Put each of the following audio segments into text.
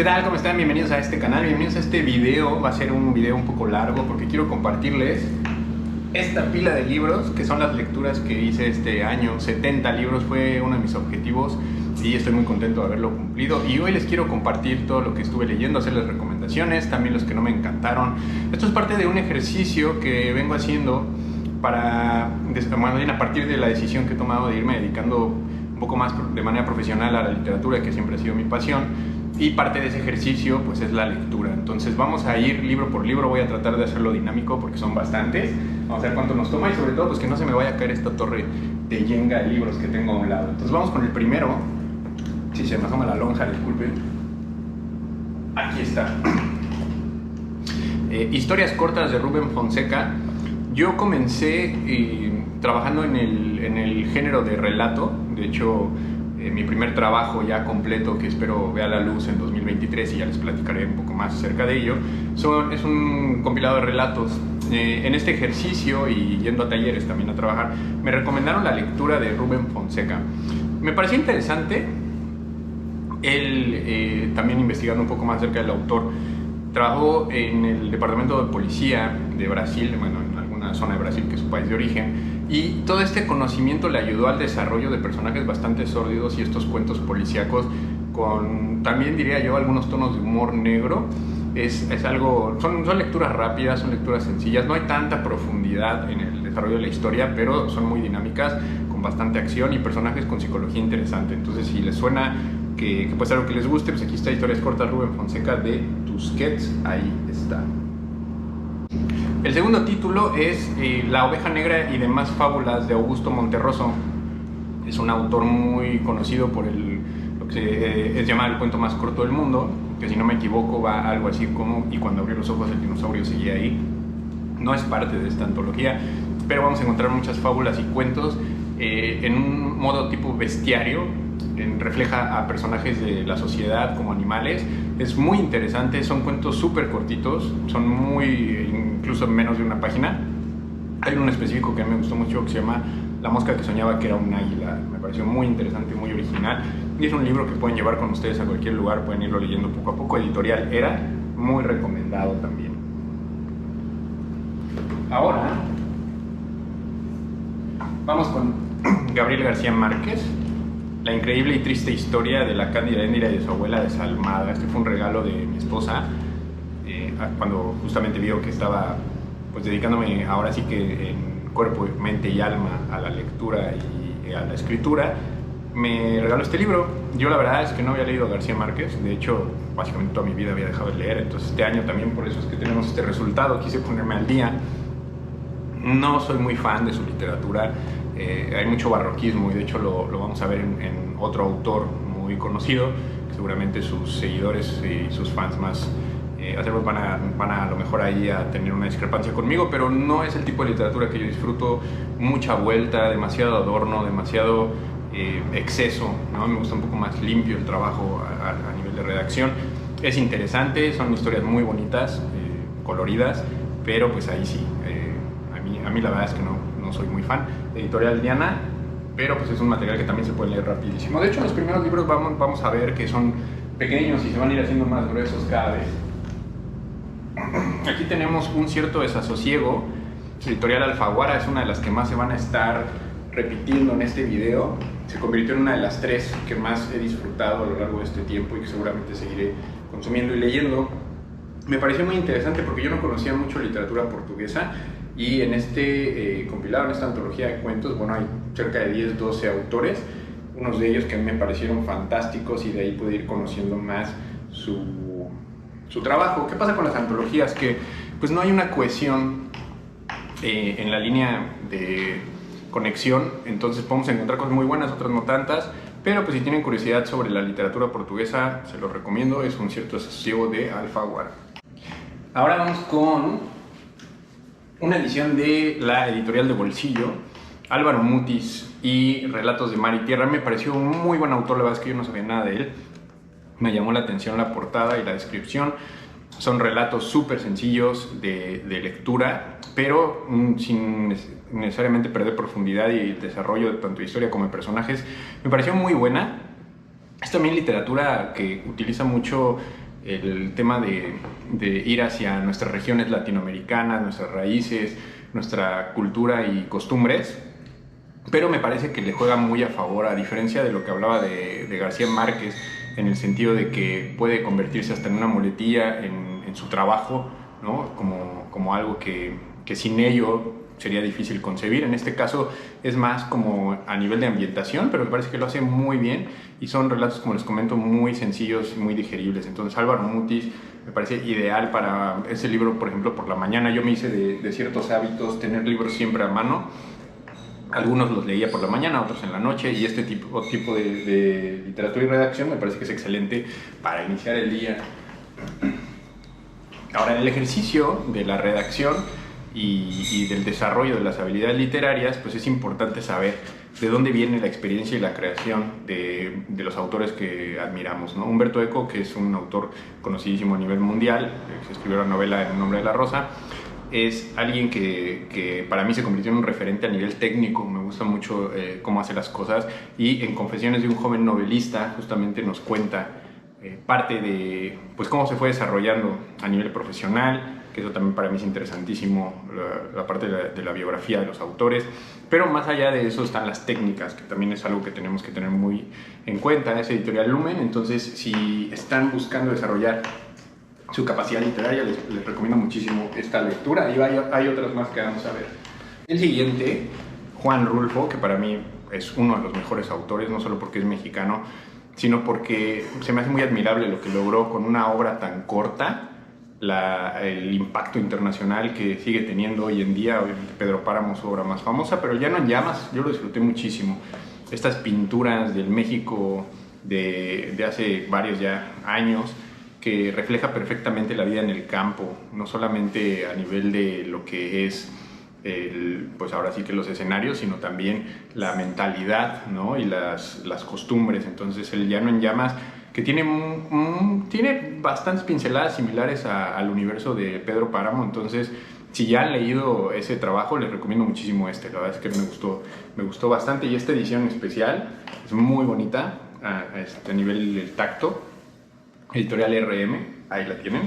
¿Qué tal? ¿Cómo están? Bienvenidos a este canal, bienvenidos a este video. Va a ser un video un poco largo porque quiero compartirles esta pila de libros que son las lecturas que hice este año. 70 libros fue uno de mis objetivos y estoy muy contento de haberlo cumplido. Y hoy les quiero compartir todo lo que estuve leyendo, hacerles recomendaciones, también los que no me encantaron. Esto es parte de un ejercicio que vengo haciendo a partir de la decisión que he tomado de irme dedicando un poco más de manera profesional a la literatura, que siempre ha sido mi pasión. Y parte de ese ejercicio pues es la lectura. Entonces vamos a ir libro por libro, voy a tratar de hacerlo dinámico porque son bastantes. Vamos a ver cuánto nos toma y sobre todo pues que no se me vaya a caer esta torre de yenga de libros que tengo a un lado. Entonces vamos con el primero. Si se me asoma la lonja, disculpen. Aquí está. Historias cortas de Rubén Fonseca. Yo comencé trabajando en el género de relato. De hecho, mi primer trabajo ya completo, que espero vea la luz en 2023 y ya les platicaré un poco más acerca de ello, es un compilado de relatos. En este ejercicio y yendo a talleres también a trabajar, me recomendaron la lectura de Rubén Fonseca. Me pareció interesante. Él, también investigando un poco más acerca del autor, trabajó en el departamento de policía de Brasil, bueno, en alguna zona de Brasil que es su país de origen. Y todo este conocimiento le ayudó al desarrollo de personajes bastante sórdidos y estos cuentos policíacos con, también diría yo, algunos tonos de humor negro. Es algo, son lecturas rápidas, son lecturas sencillas, no hay tanta profundidad en el desarrollo de la historia, pero son muy dinámicas, con bastante acción y personajes con psicología interesante. Entonces, si les suena que puede ser algo que les guste, pues aquí está Historias cortas Rubén Fonseca de Tusquets, ahí está. El segundo título es La oveja negra y demás fábulas de Augusto Monterroso. Es un autor muy conocido por lo que es llamado el cuento más corto del mundo, que si no me equivoco va algo así como Y cuando abrió los ojos el dinosaurio seguía ahí. No es parte de esta antología, pero vamos a encontrar muchas fábulas y cuentos en un modo tipo bestiario. Refleja a personajes de la sociedad como animales. Es muy interesante, son cuentos súper cortitos, son incluso menos de una página. Hay uno específico que a mí me gustó mucho que se llama La mosca que soñaba que era un águila. Me pareció muy interesante y muy original, y es un libro que pueden llevar con ustedes a cualquier lugar, pueden irlo leyendo poco a poco. Editorial Era, muy recomendado también. Ahora vamos con Gabriel García Márquez, La increíble y triste historia de la Cándida Endira y de su abuela desalmada. Este fue un regalo de mi esposa cuando justamente vio que estaba pues dedicándome ahora sí que en cuerpo, mente y alma a la lectura y a la escritura. Me regaló este libro. Yo la verdad es que no había leído a García Márquez, de hecho básicamente toda mi vida había dejado de leer, entonces este año también por eso es que tenemos este resultado, quise ponerme al día. No soy muy fan de su literatura. Hay mucho barroquismo y de hecho lo vamos a ver en otro autor muy conocido, que seguramente sus seguidores y sus fans más acérrimos van a lo mejor ahí a tener una discrepancia conmigo, pero no es el tipo de literatura que yo disfruto. Mucha vuelta, demasiado adorno, demasiado exceso, ¿no? Me gusta un poco más limpio el trabajo a nivel de redacción. Es interesante, son historias muy bonitas, coloridas, pero pues ahí sí, a mí la verdad es que no soy muy fan. Editorial Diana, pero pues es un material que también se puede leer rapidísimo. De hecho, los primeros libros vamos a ver que son pequeños y se van a ir haciendo más gruesos cada vez. Aquí tenemos Un cierto desasosiego. Editorial Alfaguara, es una de las que más se van a estar repitiendo en este video. Se convirtió en una de las 3 que más he disfrutado a lo largo de este tiempo y que seguramente seguiré consumiendo y leyendo. Me pareció muy interesante porque yo no conocía mucho literatura portuguesa. Y en este compilado, en esta antología de cuentos, bueno, hay cerca de 10, 12 autores, unos de ellos que a mí me parecieron fantásticos y de ahí pude ir conociendo más su trabajo. ¿Qué pasa con las antologías? Que pues no hay una cohesión en la línea de conexión, entonces podemos encontrar cosas muy buenas, otras no tantas, pero pues si tienen curiosidad sobre la literatura portuguesa, se los recomiendo, es Un cierto desasosiego de Alfaguara. Ahora vamos con una edición de la editorial de bolsillo, Álvaro Mutis y Relatos de Mar y Tierra. Me pareció un muy buen autor, la verdad es que yo no sabía nada de él. Me llamó la atención la portada y la descripción. Son relatos súper sencillos de lectura, pero sin necesariamente perder profundidad y desarrollo de tanto historia como de personajes. Me pareció muy buena. Es también literatura que utiliza mucho el tema de ir hacia nuestras regiones latinoamericanas, nuestras raíces, nuestra cultura y costumbres, pero me parece que le juega muy a favor, a diferencia de lo que hablaba de García Márquez, en el sentido de que puede convertirse hasta en una muletilla en su trabajo, ¿no? Como algo que sin ello sería difícil concebir. En este caso es más como a nivel de ambientación, pero me parece que lo hace muy bien y son relatos, como les comento, muy sencillos y muy digeribles. Entonces Álvaro Mutis me parece ideal para ese libro, por ejemplo, por la mañana. Yo me hice de ciertos hábitos tener libros siempre a mano. Algunos los leía por la mañana, otros en la noche, y este tipo de literatura y redacción me parece que es excelente para iniciar el día. Ahora, en el ejercicio de la redacción y del desarrollo de las habilidades literarias, pues es importante saber de dónde viene la experiencia y la creación de los autores que admiramos, ¿no? Umberto Eco, que es un autor conocidísimo a nivel mundial, que escribió la novela En el nombre de la rosa, es alguien que para mí se convirtió en un referente a nivel técnico. Me gusta mucho cómo hace las cosas, y en Confesiones de un joven novelista justamente nos cuenta parte de pues, cómo se fue desarrollando a nivel profesional, que eso también para mí es interesantísimo, la parte de la biografía de los autores. Pero más allá de eso están las técnicas, que también es algo que tenemos que tener muy en cuenta. Es Editorial Lumen, entonces si están buscando desarrollar su capacidad literaria, les recomiendo muchísimo esta lectura, y hay otras más que vamos a ver. El siguiente, Juan Rulfo, que para mí es uno de los mejores autores, no solo porque es mexicano, sino porque se me hace muy admirable lo que logró con una obra tan corta, el impacto internacional que sigue teniendo hoy en día. Obviamente Pedro Páramo, su obra más famosa, pero Llano en Llamas yo lo disfruté muchísimo. Estas pinturas del México de hace varios ya años, que refleja perfectamente la vida en el campo, no solamente a nivel de lo que es pues ahora sí que los escenarios, sino también la mentalidad, ¿no? Y las costumbres. Entonces el Llano en Llamas, que tiene bastantes pinceladas similares al universo de Pedro Páramo. Entonces, si ya han leído ese trabajo, les recomiendo muchísimo este. La verdad es que me gustó bastante, y esta edición especial es muy bonita a nivel del tacto. Editorial RM, ahí la tienen.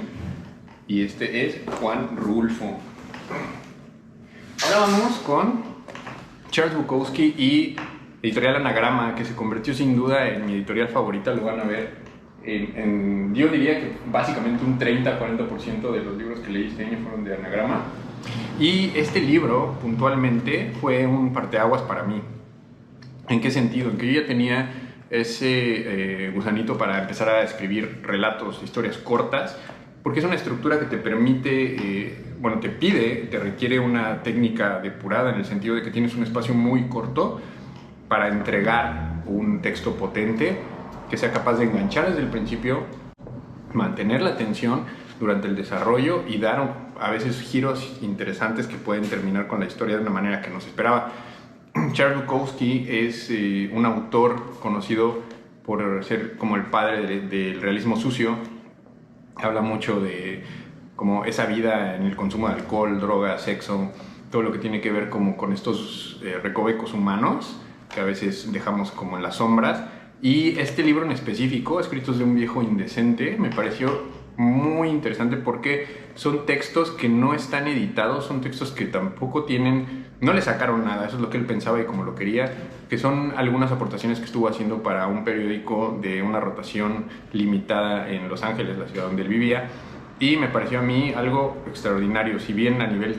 Y este es Juan Rulfo. Ahora vamos con Charles Bukowski y Editorial Anagrama, que se convirtió sin duda en mi editorial favorita. Lo van a ver yo diría que básicamente un 30-40% de los libros que leí este año fueron de Anagrama. Y este libro, puntualmente, fue un parteaguas para mí. ¿En qué sentido? En que yo ya tenía ese gusanito para empezar a escribir relatos, historias cortas, porque es una estructura que te permite, te requiere una técnica depurada, en el sentido de que tienes un espacio muy corto para entregar un texto potente que sea capaz de enganchar desde el principio, mantener la atención durante el desarrollo y dar a veces giros interesantes que pueden terminar con la historia de una manera que no se esperaba. Charles Bukowski es un autor conocido por ser como el padre del realismo sucio. Habla mucho de como esa vida en el consumo de alcohol, drogas, sexo, todo lo que tiene que ver como con estos recovecos humanos que a veces dejamos como en las sombras. Y este libro en específico, Escritos de un viejo indecente, me pareció muy interesante porque son textos que no están editados, son textos que tampoco no le sacaron nada, eso es lo que él pensaba y como lo quería, que son algunas aportaciones que estuvo haciendo para un periódico de una rotación limitada en Los Ángeles, la ciudad donde él vivía, y me pareció a mí algo extraordinario. Si bien a nivel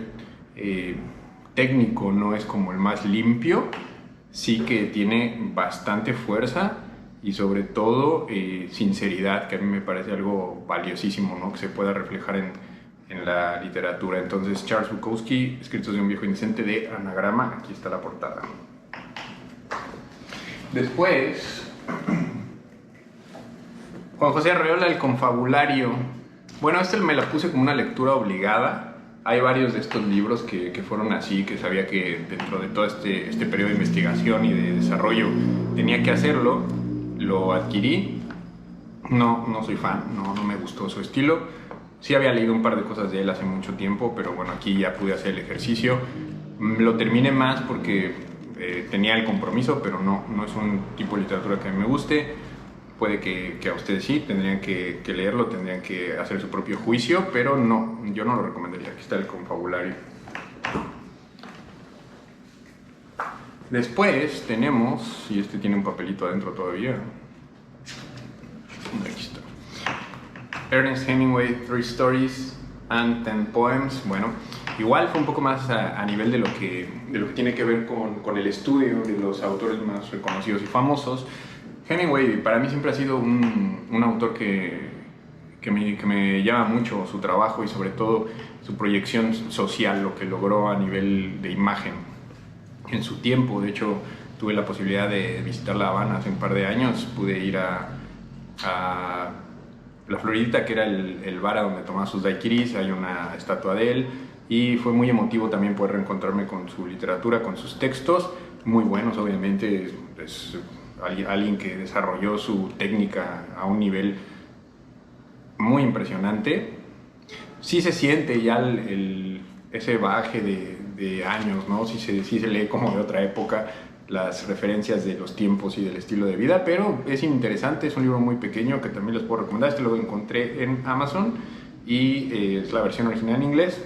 técnico no es como el más limpio, sí que tiene bastante fuerza y sobre todo sinceridad, que a mí me parece algo valiosísimo, ¿no? Que se pueda reflejar en la literatura. Entonces, Charles Bukowski, Escritos de un viejo indecente, de Anagrama. Aquí está la portada. Después, Juan José Arreola, El confabulario. Bueno, me la puse como una lectura obligada. Hay varios de estos libros que fueron así, que sabía que dentro de todo este periodo de investigación y de desarrollo tenía que hacerlo. Lo adquirí, no soy fan, no me gustó su estilo. Sí había leído un par de cosas de él hace mucho tiempo, pero bueno, aquí ya pude hacer el ejercicio. Lo terminé más porque tenía el compromiso, pero no es un tipo de literatura que me guste. Puede que a ustedes sí, tendrían que leerlo, tendrían que hacer su propio juicio, pero no, yo no lo recomendaría. Aquí está el confabulario. Después tenemos, y este tiene un papelito adentro todavía, aquí está, Ernest Hemingway, 3 Stories and 10 Poems. Bueno, igual fue un poco más a nivel de lo que tiene que ver con el estudio de los autores más reconocidos y famosos. Hemingway para mí siempre ha sido un autor que me llama mucho su trabajo y sobre todo su proyección social, lo que logró a nivel de imagen en su tiempo. De hecho, tuve la posibilidad de visitar La Habana hace un par de años. Pude ir a La Floridita, que era el bar a donde tomaba sus daiquiris. Hay una estatua de él y fue muy emotivo también poder reencontrarme con su literatura, con sus textos, muy buenos obviamente. Es alguien que desarrolló su técnica a un nivel muy impresionante. Sí se siente ya ese bagaje de años, ¿no? Sí se lee como de otra época las referencias de los tiempos y del estilo de vida, pero es interesante, es un libro muy pequeño que también les puedo recomendar. Este lo encontré en Amazon y es la versión original en inglés,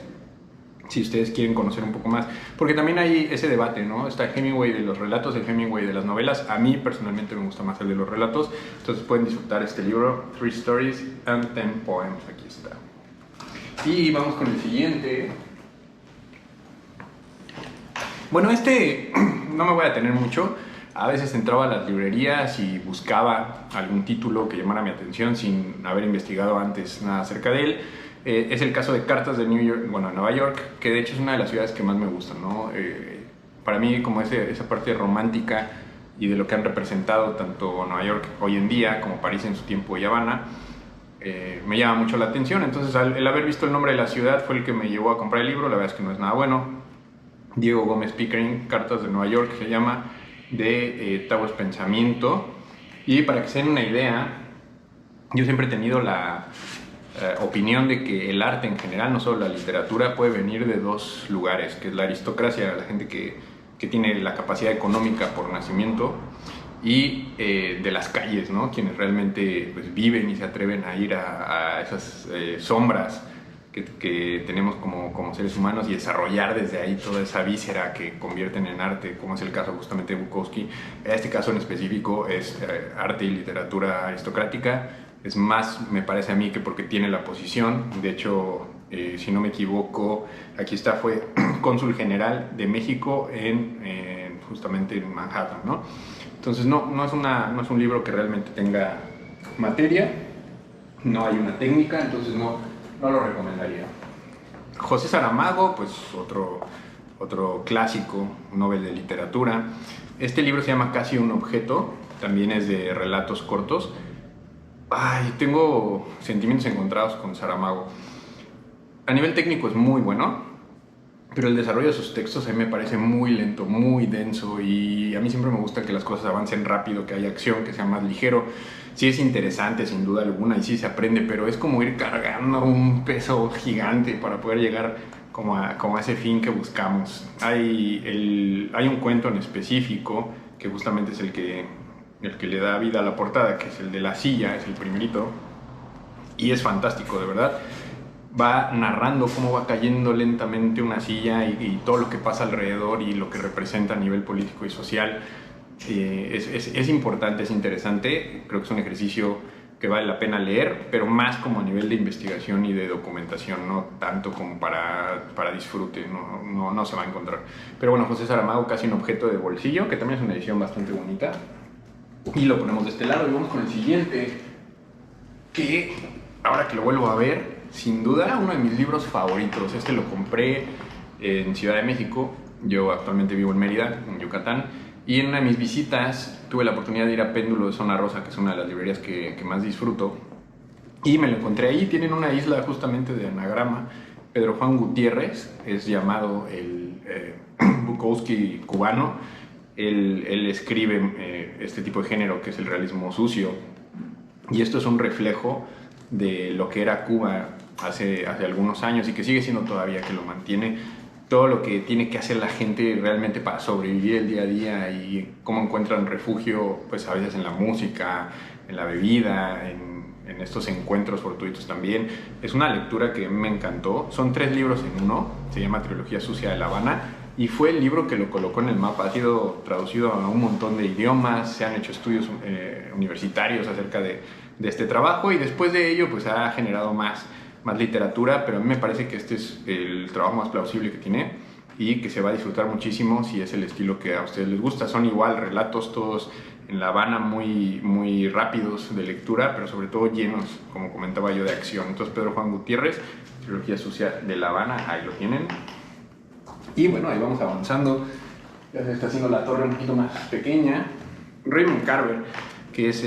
si ustedes quieren conocer un poco más, porque también hay ese debate, ¿no? Está Hemingway de los relatos, el Hemingway de las novelas. A mí personalmente me gusta más el de los relatos, entonces pueden disfrutar este libro, 3 Stories and 10 Poems. Aquí está. Y vamos con el siguiente. Bueno, este no me voy a detener mucho. A veces entraba a las librerías y buscaba algún título que llamara mi atención sin haber investigado antes nada acerca de él. Es el caso de Cartas de Nueva York, que de hecho es una de las ciudades que más me gustan, ¿no? Para mí, como esa parte romántica y de lo que han representado tanto Nueva York hoy en día como París en su tiempo y Habana, me llama mucho la atención. Entonces, el haber visto el nombre de la ciudad fue el que me llevó a comprar el libro. La verdad es que no es nada bueno. Diego Gómez Pickering, Cartas de Nueva York, se llama, de Taos Pensamiento. Y para que se den una idea, yo siempre he tenido la opinión de que el arte en general, no solo la literatura, puede venir de dos lugares, que es la aristocracia, la gente que tiene la capacidad económica por nacimiento, y de las calles, ¿no? Quienes realmente pues, viven y se atreven a ir a esas sombras que tenemos como seres humanos y desarrollar desde ahí toda esa víscera que convierten en arte, como es el caso justamente de Bukowski. Este caso en específico es arte y literatura aristocrática. Es más, me parece a mí, que porque tiene la posición. De hecho, si no me equivoco, aquí está, fue cónsul general de México justamente en Manhattan, ¿no? Entonces no es un libro que realmente tenga materia, no hay una técnica, entonces no lo recomendaría. José Saramago, pues otro clásico, Nobel de literatura. Este libro se llama Casi un objeto, también es de relatos cortos. Tengo sentimientos encontrados con Saramago. A nivel técnico es muy bueno, pero el desarrollo de sus textos a mí me parece muy lento, muy denso, y a mí siempre me gusta que las cosas avancen rápido, que haya acción, que sea más ligero. Sí es interesante sin duda alguna y sí se aprende, pero es como ir cargando un peso gigante para poder llegar como a ese fin que buscamos. Hay un cuento en específico que justamente es el que le da vida a la portada, que es el de la silla, es el primerito, y es fantástico, de verdad. Va narrando cómo va cayendo lentamente una silla y todo lo que pasa alrededor y lo que representa a nivel político y social. Es importante, es interesante. Creo que es un ejercicio que vale la pena leer, pero más como a nivel de investigación y de documentación, no tanto como para disfrute, no se va a encontrar. Pero bueno, José Saramago, Casi un objeto de bolsillo, que también es una edición bastante bonita. Y lo ponemos de este lado y vamos con el siguiente, que ahora que lo vuelvo a ver, sin duda uno de mis libros favoritos. Este lo compré en Ciudad de México. Yo actualmente vivo en Mérida, en Yucatán, y en una de mis visitas tuve la oportunidad de ir a Péndulo de Zona Rosa, que es una de las librerías que más disfruto, y me lo encontré ahí. Tienen una isla justamente de anagrama. Pedro Juan Gutiérrez es llamado el Bukowski cubano. Él escribe este tipo de género que es el realismo sucio, y esto es un reflejo de lo que era Cuba hace algunos años y que sigue siendo todavía, que lo mantiene todo lo que tiene que hacer la gente realmente para sobrevivir el día a día y cómo encuentran refugio, pues a veces en la música, en la bebida, en estos encuentros fortuitos también. Es una lectura que me encantó. Son 3 libros en uno, se llama Trilogía Sucia de La Habana y fue el libro que lo colocó en el mapa. Ha sido traducido a un montón de idiomas, se han hecho estudios universitarios acerca de este trabajo y después de ello pues ha generado más literatura, pero a mí me parece que este es el trabajo más plausible que tiene y que se va a disfrutar muchísimo si es el estilo que a ustedes les gusta. Son igual relatos todos en La Habana muy rápidos de lectura, pero sobre todo llenos, como comentaba yo, de acción. Entonces Pedro Juan Gutiérrez, Trilogía Sucia de La Habana, ahí lo tienen. Y bueno, ahí vamos avanzando, ya se está haciendo la torre un poquito más pequeña. Raymond Carver, que es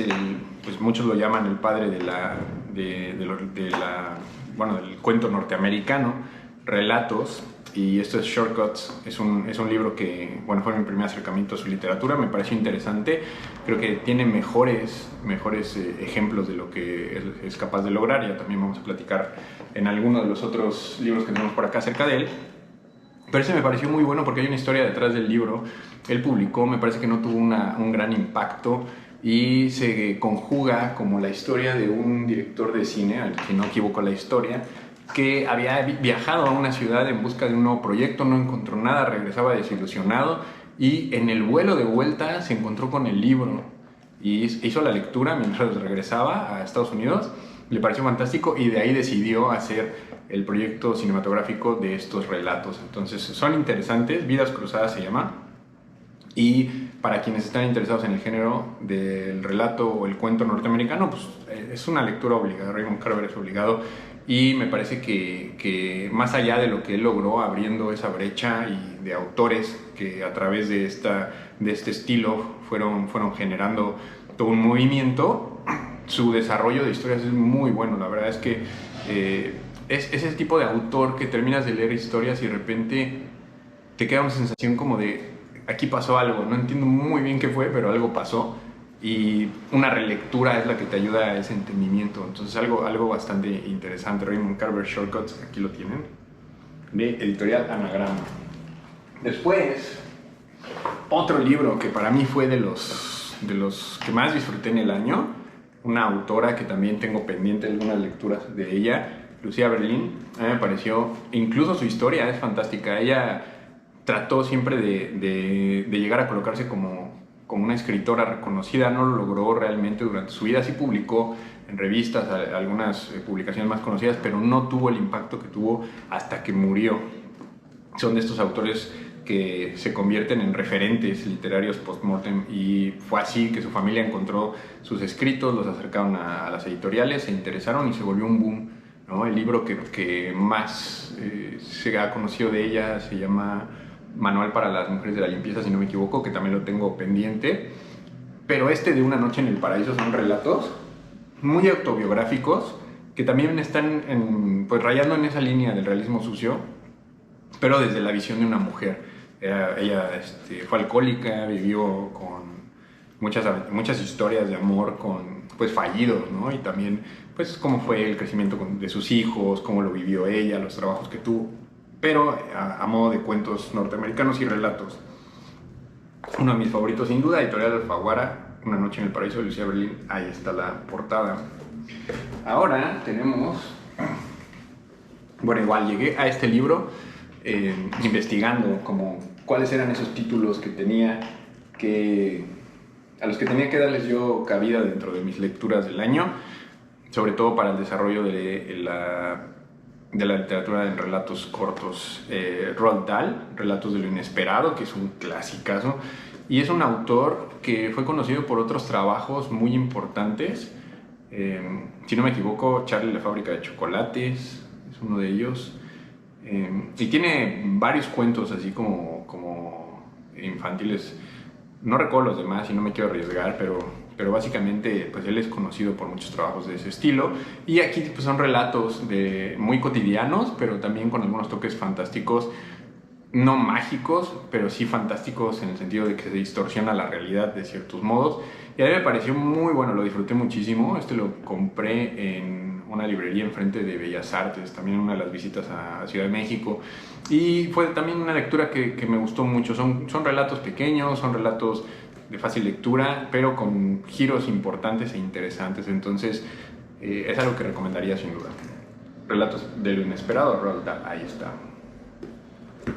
pues muchos lo llaman el padre del cuento norteamericano, Relatos, y esto es Shortcuts. Es un libro que, bueno, fue mi primer acercamiento a su literatura, me pareció interesante. Creo que tiene mejores ejemplos de lo que es capaz de lograr. Ya también vamos a platicar en alguno de los otros libros que tenemos por acá acerca de él. Pero ese me pareció muy bueno porque hay una historia detrás del libro. Él publicó, me parece que no tuvo un gran impacto, y se conjuga como la historia de un director de cine, si no equivoco la historia, que había viajado a una ciudad en busca de un nuevo proyecto, no encontró nada, regresaba desilusionado y en el vuelo de vuelta se encontró con el libro y hizo la lectura mientras regresaba a Estados Unidos. Le pareció fantástico y de ahí decidió hacer el proyecto cinematográfico de estos relatos. Entonces son interesantes, Vidas Cruzadas se llama. Y para quienes están interesados en el género del relato o el cuento norteamericano, pues es una lectura obligada. Raymond Carver es obligado y me parece que más allá de lo que él logró abriendo esa brecha y de autores que a través de este estilo fueron generando todo un movimiento, su desarrollo de historias es muy bueno. La verdad es que es ese tipo de autor que terminas de leer historias y de repente te queda una sensación como de aquí pasó algo, no entiendo muy bien qué fue, pero algo pasó y una relectura es la que te ayuda a ese entendimiento. Entonces algo bastante interesante. Raymond Carver, Shortcuts, aquí lo tienen, de editorial Anagrama. Después, otro libro que para mí fue de los que más disfruté en el año, una autora que también tengo pendiente algunas lecturas de ella, Lucía Berlín. A mí me pareció, incluso su historia es fantástica. Ella trató siempre de llegar a colocarse como una escritora reconocida, no lo logró realmente durante su vida. Sí publicó en revistas algunas publicaciones más conocidas, pero no tuvo el impacto que tuvo hasta que murió. Son de estos autores que se convierten en referentes literarios post-mortem, y fue así que su familia encontró sus escritos, los acercaron a las editoriales, se interesaron y se volvió un boom, ¿no? El libro que más se ha conocido de ella se llama Manual para las Mujeres de la Limpieza, si no me equivoco, que también lo tengo pendiente. Pero de Una Noche en el Paraíso son relatos muy autobiográficos que también están pues rayando en esa línea del realismo sucio, pero desde la visión de una mujer. Ella fue alcohólica, vivió con muchas historias de amor con pues fallidos, ¿no? Y también pues cómo fue el crecimiento de sus hijos, cómo lo vivió ella, los trabajos que tuvo, pero a modo de cuentos norteamericanos y relatos. Uno de mis favoritos sin duda, editorial Alfaguara, Una Noche en el Paraíso, de Lucía Berlín. Ahí está la portada. Ahora tenemos, bueno, igual llegué a este libro investigando como cuáles eran esos títulos que tenía a los que tenía que darles yo cabida dentro de mis lecturas del año, sobre todo para el desarrollo de la literatura en relatos cortos. Roald Dahl, Relatos de lo Inesperado, que es un clasicazo, y es un autor que fue conocido por otros trabajos muy importantes. Si no me equivoco, Charlie la Fábrica de Chocolates es uno de ellos. Y tiene varios cuentos así como infantiles. No recuerdo los demás y no me quiero arriesgar, pero básicamente pues él es conocido por muchos trabajos de ese estilo. Y aquí pues son relatos muy cotidianos, pero también con algunos toques fantásticos, no mágicos, pero sí fantásticos en el sentido de que se distorsiona la realidad de ciertos modos. Y a mí me pareció muy bueno, lo disfruté muchísimo. Lo compré en una librería enfrente de Bellas Artes, también en una de las visitas a Ciudad de México. Y fue también una lectura que me gustó mucho. Son relatos pequeños, son relatos de fácil lectura, pero con giros importantes e interesantes. Entonces, es algo que recomendaría sin duda. Relatos de lo inesperado, Roald Dahl, ahí está.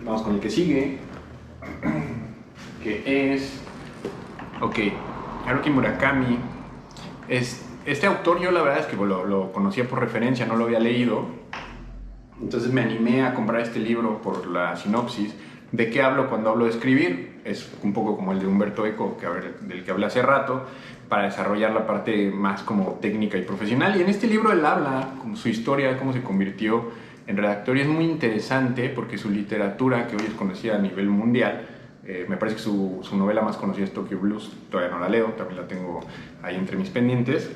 Vamos con el que sigue, que es... Ok, Haruki Murakami. Este autor yo la verdad es que lo conocía por referencia, no lo había leído. Entonces me animé a comprar este libro por la sinopsis. ¿De qué hablo cuando hablo de escribir? Es un poco como el de Humberto Eco, del que hablé hace rato, para desarrollar la parte más como técnica y profesional. Y en este libro él habla como su historia, cómo se convirtió en redactor. Y es muy interesante porque su literatura, que hoy es conocida a nivel mundial, me parece que su novela más conocida es Tokyo Blues. Todavía no la leo, también la tengo ahí entre mis pendientes.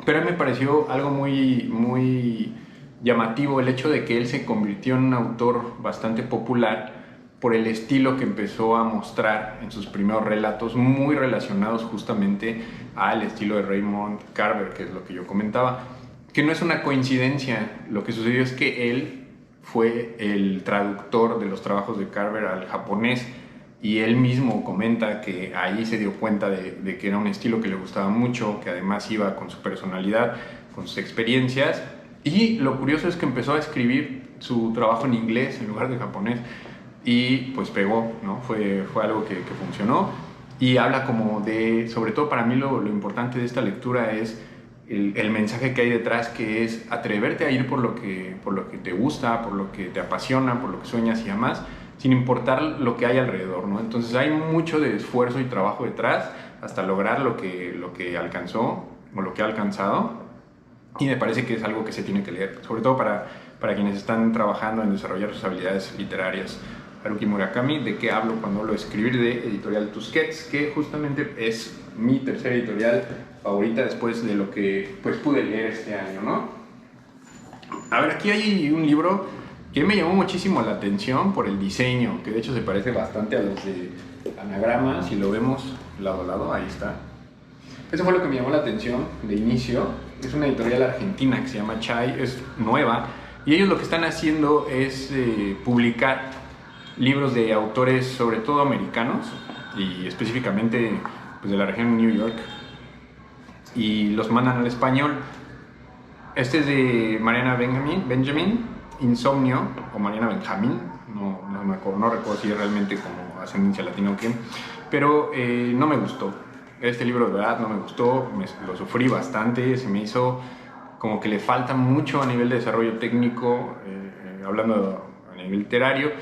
Pero a mí me pareció algo muy llamativo el hecho de que él se convirtió en un autor bastante popular por el estilo que empezó a mostrar en sus primeros relatos, muy relacionados justamente al estilo de Raymond Carver, que es lo que yo comentaba, que no es una coincidencia. Lo que sucedió es que él fue el traductor de los trabajos de Carver al japonés, y él mismo comenta que ahí se dio cuenta de que era un estilo que le gustaba mucho, que además iba con su personalidad, con sus experiencias. Y lo curioso es que empezó a escribir su trabajo en inglés en lugar de japonés, y pues pegó, ¿no? Fue algo que funcionó, y habla como de, sobre todo para mí lo importante de esta lectura es el mensaje que hay detrás, que es atreverte a ir por lo que te gusta, por lo que te apasiona, por lo que sueñas y amas, sin importar lo que hay alrededor, ¿no? Entonces hay mucho de esfuerzo y trabajo detrás hasta lograr lo que alcanzó o lo que ha alcanzado, y me parece que es algo que se tiene que leer, sobre todo para quienes están trabajando en desarrollar sus habilidades literarias. Haruki Murakami. ¿De qué hablo cuando hablo de escribir? De Editorial Tusquets, que justamente es mi tercera editorial favorita después de lo que pues pude leer este año, ¿no? A ver, aquí hay un libro que me llamó muchísimo la atención por el diseño, que de hecho se parece bastante a los de Anagrama. Si lo vemos lado a lado, ahí está. Eso fue lo que me llamó la atención de inicio. Es una editorial argentina que se llama Chai, es nueva, y ellos lo que están haciendo es publicar libros de autores sobre todo americanos, y específicamente pues, de la región de New York, y los mandan al español. Este es de Mariana Benjamin, Insomnio, o Mariana Benjamín, no recuerdo si es realmente como ascendencia latina o qué, pero no me gustó. Este libro de verdad no me gustó, lo sufrí bastante, se me hizo como que le falta mucho a nivel de desarrollo técnico, hablando a nivel literario.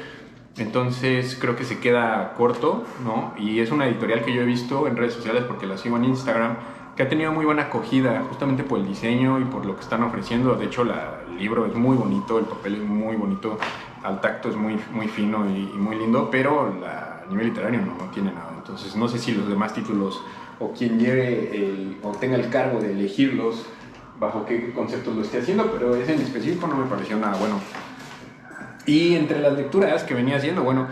Entonces creo que se queda corto, ¿no? Y es una editorial que yo he visto en redes sociales, porque la sigo en Instagram, que ha tenido muy buena acogida justamente por el diseño y por lo que están ofreciendo. De hecho, el libro es muy bonito, el papel es muy bonito, al tacto es muy fino y muy lindo, pero a nivel literario no tiene nada. Entonces no sé si los demás títulos o quien lleve o tenga el cargo de elegirlos bajo qué conceptos lo esté haciendo, pero ese en específico no me pareció nada bueno. Y entre las lecturas que venía haciendo, bueno,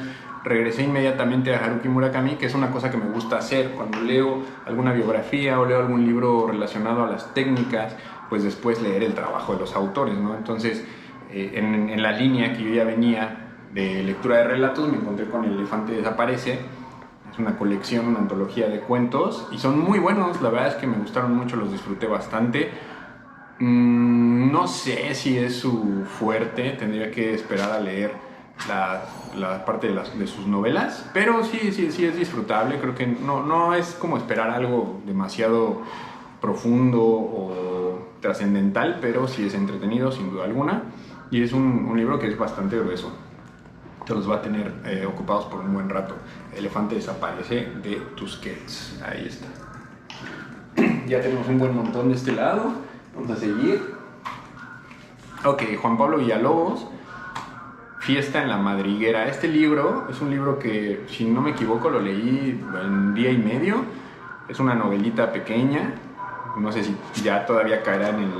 regresé inmediatamente a Haruki Murakami, que es una cosa que me gusta hacer cuando leo alguna biografía o leo algún libro relacionado a las técnicas, pues después leer el trabajo de los autores, ¿no? Entonces, en la línea que yo ya venía de lectura de relatos, me encontré con El elefante desaparece. Es una colección, una antología de cuentos, y son muy buenos, la verdad es que me gustaron mucho, los disfruté bastante. No sé si es su fuerte, tendría que esperar a leer la parte de sus novelas, pero sí es disfrutable. Creo que no es como esperar algo demasiado profundo o trascendental, pero sí es entretenido sin duda alguna, y es un libro que es bastante grueso, te los va a tener ocupados por un buen rato. Elefante desaparece, de Tusquets, ahí está. Ya tenemos un buen montón de este lado, vamos a seguir. Ok, Juan Pablo Villalobos, Fiesta en la Madriguera. Este libro es un libro que, si no me equivoco, lo leí en día y medio. Es una novelita pequeña, no sé si ya todavía caerá en el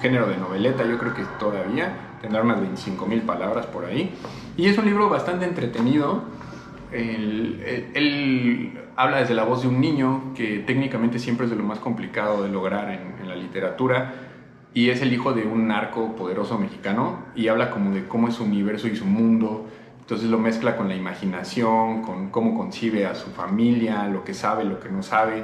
género de noveleta, yo creo que todavía tendrá unas 25,000 palabras por ahí, y es un libro bastante entretenido. Él habla desde la voz de un niño, que técnicamente siempre es de lo más complicado de lograr en la literatura. y es el hijo de un narco poderoso mexicano y habla como de cómo es su universo y su mundo. Entonces lo mezcla con la imaginación, con cómo concibe a su familia, lo que sabe, lo que no sabe.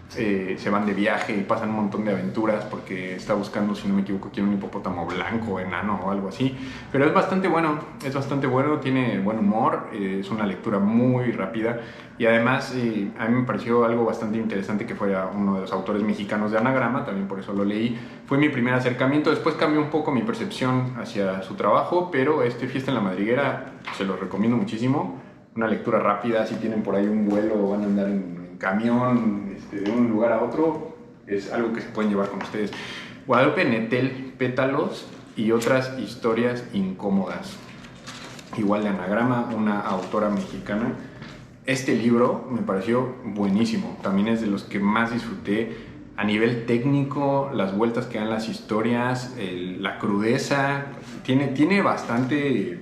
Se van de viaje y pasan un montón de aventuras porque está buscando, si no me equivoco, quiere un hipopótamo blanco, enano o algo así. Pero es bastante bueno, tiene buen humor, es una lectura muy rápida y además a mí me pareció algo bastante interesante que fuera uno de los autores mexicanos de Anagrama, también por eso lo leí. Fue mi primer acercamiento, después cambió un poco mi percepción hacia su trabajo, pero Fiesta en la Madriguera se lo recomiendo muchísimo. Una lectura rápida, si tienen por ahí un vuelo o van a andar en camión de un lugar a otro, es algo que se pueden llevar con ustedes. Guadalupe Nettel, Pétalos y otras historias incómodas. Igual de Anagrama, una autora mexicana. Este libro me pareció buenísimo, también es de los que más disfruté a nivel técnico, las vueltas que dan las historias, la crudeza, tiene bastante,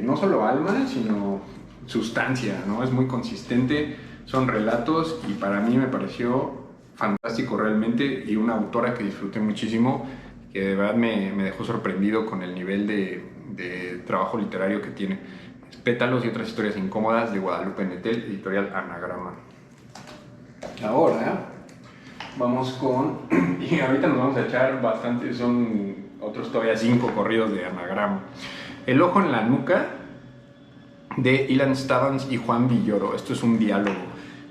no solo alma, sino sustancia, ¿no? Es muy consistente, son relatos y para mí me pareció fantástico realmente y una autora que disfruté muchísimo, que de verdad me dejó sorprendido con el nivel de trabajo literario que tiene. Pétalos y otras historias incómodas de Guadalupe Nettel, editorial Anagrama. Ahora vamos con, y ahorita nos vamos a echar bastante, son otros todavía 5 corridos de Anagrama. El ojo en la nuca, de Ilan Stavans y Juan Villoro. Esto es un diálogo.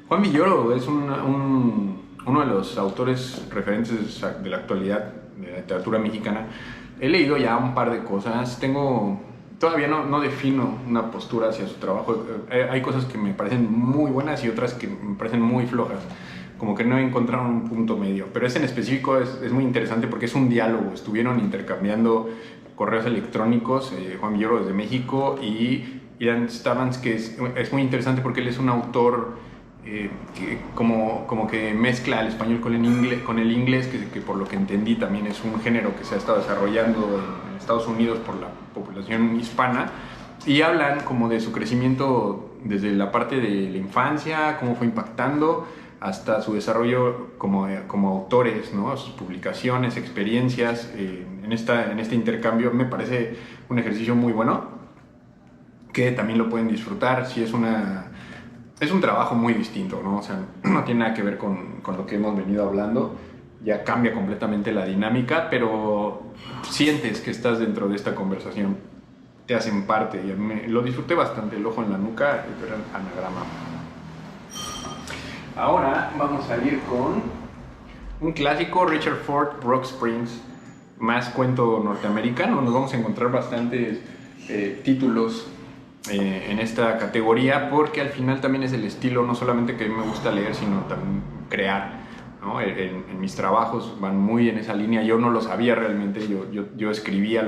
Juan Villoro es uno de los autores referentes de la actualidad de la literatura mexicana. He leído ya un par de cosas. Todavía no defino una postura hacia su trabajo. Hay cosas que me parecen muy buenas y otras que me parecen muy flojas. Como que no encontraron un punto medio. Pero ese en específico es muy interesante porque es un diálogo. Estuvieron intercambiando correos electrónicos, Juan Villoro desde México y Ilan Stavans, que es muy interesante porque él es un autor que como que mezcla el español con el inglés, que por lo que entendí también es un género que se ha estado desarrollando en Estados Unidos por la población hispana, y hablan como de su crecimiento desde la parte de la infancia, cómo fue impactando, hasta su desarrollo como autores, ¿no? Sus publicaciones, experiencias en este intercambio. Me parece un ejercicio muy bueno, que también lo pueden disfrutar. Sí, es un trabajo muy distinto, ¿no? O sea, no tiene nada que ver con lo que hemos venido hablando, ya cambia completamente la dinámica, pero sientes que estás dentro de esta conversación, te hacen parte, y lo disfruté bastante. El ojo en la nuca, era Anagrama. Ahora vamos a ir con un clásico, Richard Ford, Rock Springs, más cuento norteamericano. Nos vamos a encontrar bastantes títulos en esta categoría, porque al final también es el estilo, no solamente que a mí me gusta leer, sino también crear, ¿no? En mis trabajos van muy en esa línea. Yo no lo sabía realmente, yo escribía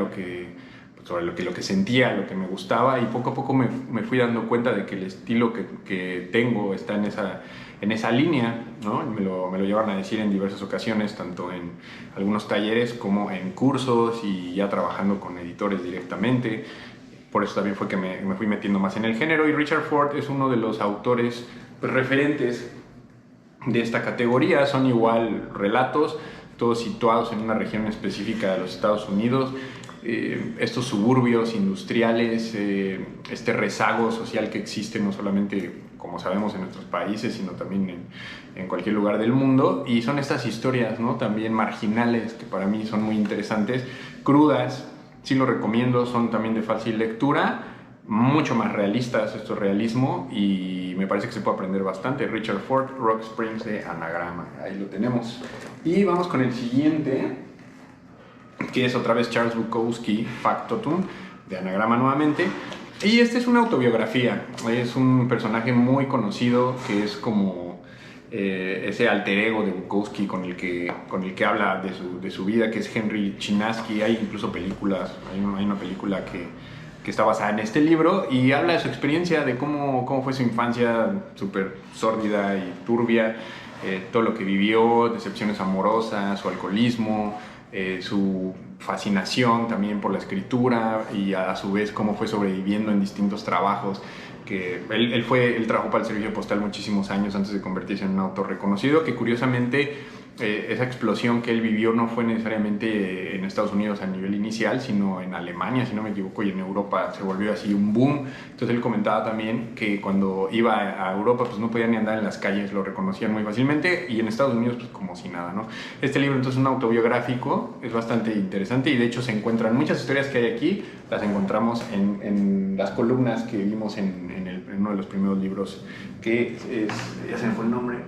sobre lo que sentía, lo que me gustaba, y poco a poco me fui dando cuenta de que el estilo que tengo está en esa línea, ¿no? Me lo llevaron a decir en diversas ocasiones, tanto en algunos talleres como en cursos y ya trabajando con editores directamente. Por eso también fue que me fui metiendo más en el género, y Richard Ford es uno de los autores referentes de esta categoría. Son igual relatos, todos situados en una región específica de los Estados Unidos. Estos suburbios industriales, este rezago social que existe no solamente, como sabemos, en nuestros países, sino también en cualquier lugar del mundo. Y son estas historias, ¿no? También marginales, que para mí son muy interesantes, crudas. Sí lo recomiendo, son también de fácil lectura, mucho más realistas, esto es realismo, y me parece que se puede aprender bastante. Richard Ford, Rock Springs, de Anagrama, ahí lo tenemos. Y vamos con el siguiente, que es otra vez Charles Bukowski, Factotum, de Anagrama nuevamente. Y este es una autobiografía, es un personaje muy conocido que es como ese alter ego de Bukowski con el que habla de su vida, que es Henry Chinaski. Hay incluso películas, hay una película que está basada en este libro y habla de su experiencia, de cómo fue su infancia súper sórdida y turbia, todo lo que vivió, decepciones amorosas, su alcoholismo, su fascinación también por la escritura, y a su vez cómo fue sobreviviendo en distintos trabajos. Que él trabajó para el servicio postal muchísimos años antes de convertirse en un autor reconocido, que curiosamente esa explosión que él vivió no fue necesariamente en Estados Unidos a nivel inicial, sino en Alemania, si no me equivoco, y en Europa se volvió así un boom. Entonces él comentaba también que cuando iba a Europa pues no podía ni andar en las calles, lo reconocían muy fácilmente, y en Estados Unidos pues como si nada, ¿no? Este libro entonces es un autobiográfico, es bastante interesante, y de hecho se encuentran muchas historias que hay aquí, las encontramos en las columnas que vimos en uno de los primeros libros, que es, ya se me fue el nombre,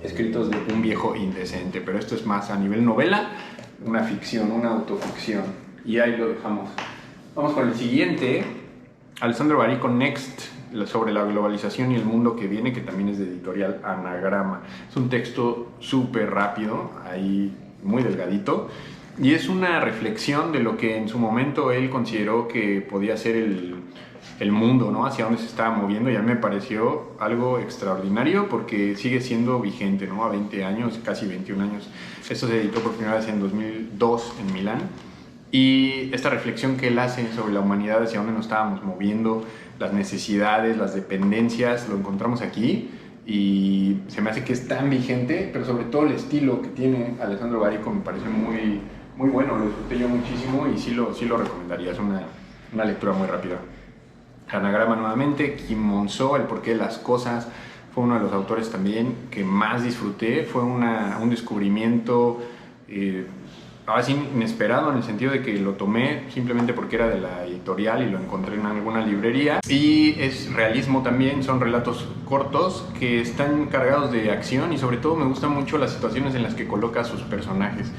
Escritos de un viejo indecente, pero esto es más a nivel novela, una ficción, una autoficción, y ahí lo dejamos. Vamos con el siguiente, Alessandro Barico Next, sobre la globalización y el mundo que viene, que también es de editorial Anagrama. Es un texto súper rápido, ahí muy delgadito, y es una reflexión de lo que en su momento él consideró que podía ser el mundo, ¿no? Hacia dónde se estaba moviendo, y a mí me pareció algo extraordinario porque sigue siendo vigente, ¿no? A 20 años, casi 21 años. Esto se editó por primera vez en 2002 en Milán, y esta reflexión que él hace sobre la humanidad, hacia dónde nos estábamos moviendo, las necesidades, las dependencias, lo encontramos aquí, y se me hace que es tan vigente, pero sobre todo el estilo que tiene Alessandro Barico me parece muy, muy bueno, lo disfruté yo muchísimo y sí lo recomendaría, es una lectura muy rápida. Anagrama nuevamente, Kim Monzó, El porqué de las cosas, fue uno de los autores también que más disfruté, fue un descubrimiento ahora sí inesperado, en el sentido de que lo tomé simplemente porque era de la editorial y lo encontré en alguna librería, y es realismo también, son relatos cortos que están cargados de acción, y sobre todo me gustan mucho las situaciones en las que coloca a sus personajes.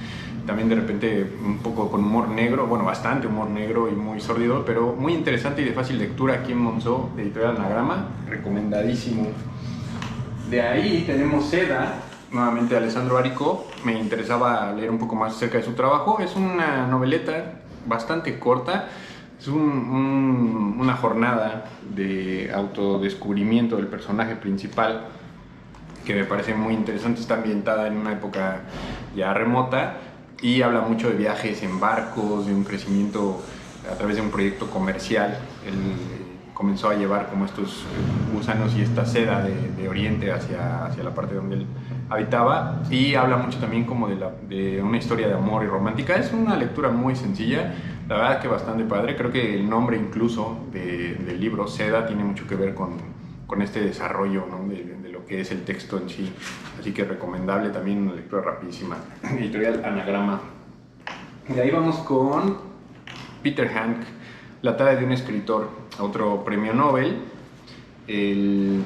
También de repente un poco con humor negro, bueno, bastante humor negro y muy sórdido, pero muy interesante y de fácil lectura. Kim Monzó, de editorial Anagrama, recomendadísimo. De ahí tenemos Seda, nuevamente de Alessandro Barico. Me interesaba leer un poco más acerca de su trabajo. Es una noveleta bastante corta, es una jornada de autodescubrimiento del personaje principal que me parece muy interesante. Está ambientada en una época ya remota y habla mucho de viajes en barcos, de un crecimiento a través de un proyecto comercial. Él comenzó a llevar como estos gusanos y esta seda de Oriente hacia la parte donde él habitaba, y habla mucho también como de una historia de amor y romántica. Es una lectura muy sencilla, la verdad que bastante padre. Creo que el nombre incluso del libro, Seda, tiene mucho que ver con este desarrollo, ¿no? de lo que es el texto en sí, así que recomendable también, una lectura rapidísima. Editorial Anagrama. De ahí vamos con Peter Hank, La tarea de un escritor, otro premio Nobel, el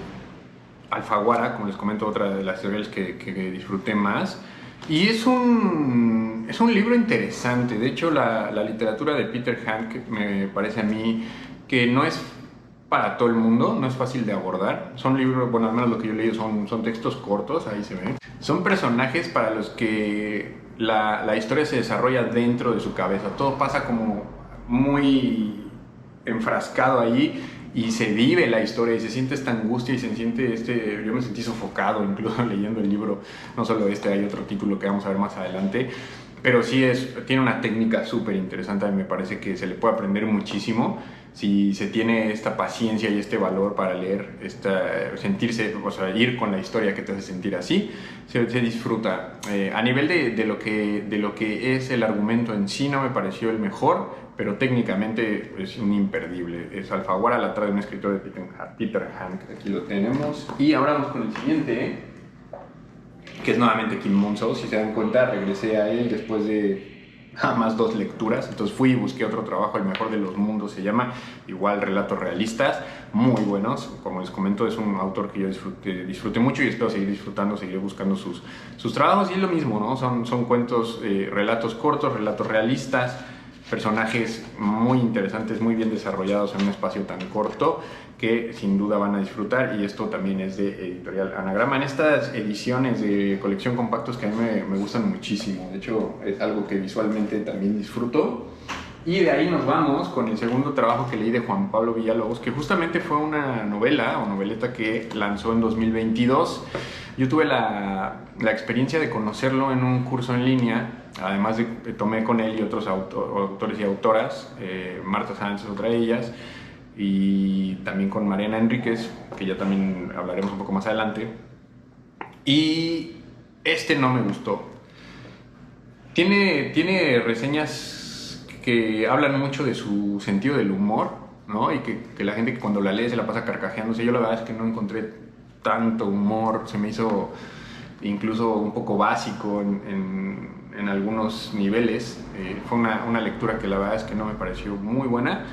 Alfaguara, como les comento, otra de las editoriales que disfruté más. Y es un libro interesante. De hecho, la literatura de Peter Hank me parece a mí que no es para todo el mundo, no es fácil de abordar. Son libros, bueno, al menos lo que yo he leído son textos cortos, ahí se ve. Son personajes para los que la historia se desarrolla dentro de su cabeza. Todo pasa como muy enfrascado ahí, y se vive la historia y se siente esta angustia y se siente yo me sentí sofocado incluso leyendo el libro. No solo hay otro título que vamos a ver más adelante, pero sí tiene una técnica súper interesante. A mí me parece que se le puede aprender muchísimo si se tiene esta paciencia y este valor para leer, sentirse, o sea, ir con la historia que te hace sentir así, se disfruta. A nivel de lo que es el argumento en sí, no me pareció el mejor, pero técnicamente es un imperdible. Es Alfaguara, La tarea de un escritor, de Peter Hank. Aquí lo tenemos. Y ahora vamos con el siguiente, que es nuevamente Kim Monzó. Si se dan cuenta, regresé a él después de más 2 lecturas. Entonces fui y busqué otro trabajo, El mejor de los mundos se llama. Igual, relatos realistas, muy buenos. Como les comento, es un autor que yo disfruté mucho, y espero seguir disfrutando, seguir buscando sus trabajos. Y es lo mismo, ¿no? Son cuentos, relatos cortos, relatos realistas, personajes muy interesantes, muy bien desarrollados en un espacio tan corto, que sin duda van a disfrutar. Y esto también es de editorial Anagrama, en estas ediciones de colección compactos que a mí me gustan muchísimo. De hecho, es algo que visualmente también disfruto. Y de ahí nos vamos con el segundo trabajo que leí de Juan Pablo Villalobos, que justamente fue una novela o noveleta que lanzó en 2022. Yo tuve la experiencia de conocerlo en un curso en línea. Además tomé con él y otros autores y autoras, Marta Sánchez es otra de ellas, y también con Mariana Enríquez, que ya también hablaremos un poco más adelante. Y Este no me gustó. Tiene reseñas que hablan mucho de su sentido del humor, ¿no? Y que la gente que cuando la lee se la pasa carcajeándose. Yo la verdad es que no encontré tanto humor, se me hizo incluso un poco básico en algunos niveles. Fue una lectura que la verdad es que no me pareció muy buena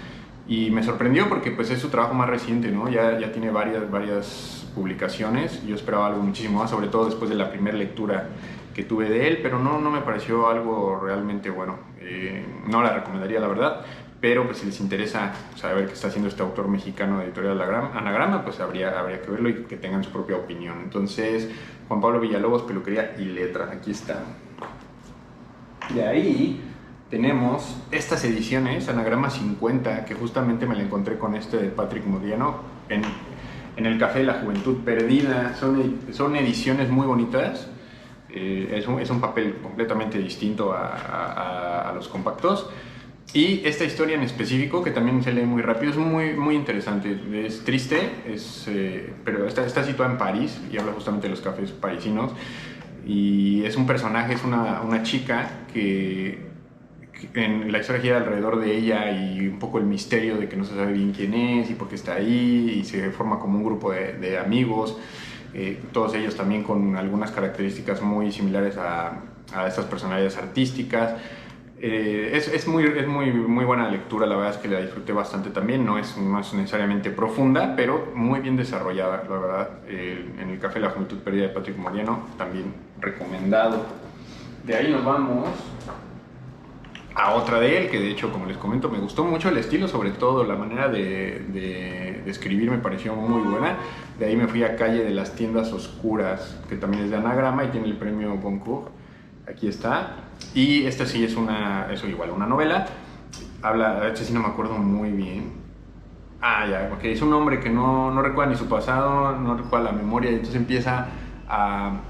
y me sorprendió porque pues es su trabajo más reciente, ¿no? Ya tiene varias publicaciones. Yo esperaba algo muchísimo más, sobre todo después de la primera lectura que tuve de él, pero no me pareció algo realmente bueno. No la recomendaría, la verdad, pero pues si les interesa saber qué está haciendo este autor mexicano de Editorial Anagrama, pues habría que verlo y que tengan su propia opinión. Entonces, Juan Pablo Villalobos, Peluquería y Letras, aquí está. De ahí tenemos estas ediciones, Anagrama 50, que justamente me la encontré con este de Patrick Modiano en el Café de la Juventud Perdida. Son ediciones muy bonitas. Es un papel completamente distinto a los compactos. Y esta historia en específico, que también se lee muy rápido, es muy interesante. Es triste, pero está situada en París y habla justamente de los cafés parisinos. Y es un personaje, es una chica que en la historia gira alrededor de ella y un poco el misterio de que no se sabe bien quién es y por qué está ahí, y se forma como un grupo de amigos. Todos ellos también con algunas características muy similares a estas personalidades artísticas. Es muy buena lectura, la verdad es que la disfruté bastante también, no es necesariamente profunda, pero muy bien desarrollada, la verdad. En el Café de la Juventud Perdida de Patrick Modiano, también recomendado. De ahí nos vamos a otra de él, que de hecho, como les comento, me gustó mucho el estilo, sobre todo la manera de escribir me pareció muy buena. De ahí me fui a Calle de las Tiendas Oscuras, que también es de Anagrama y tiene el premio Goncourt. Aquí está. Y esta sí es igual, una novela. Habla, sí no me acuerdo muy bien. Ya, ok. Es un hombre que no recuerda ni su pasado, no recuerda la memoria, y entonces empieza a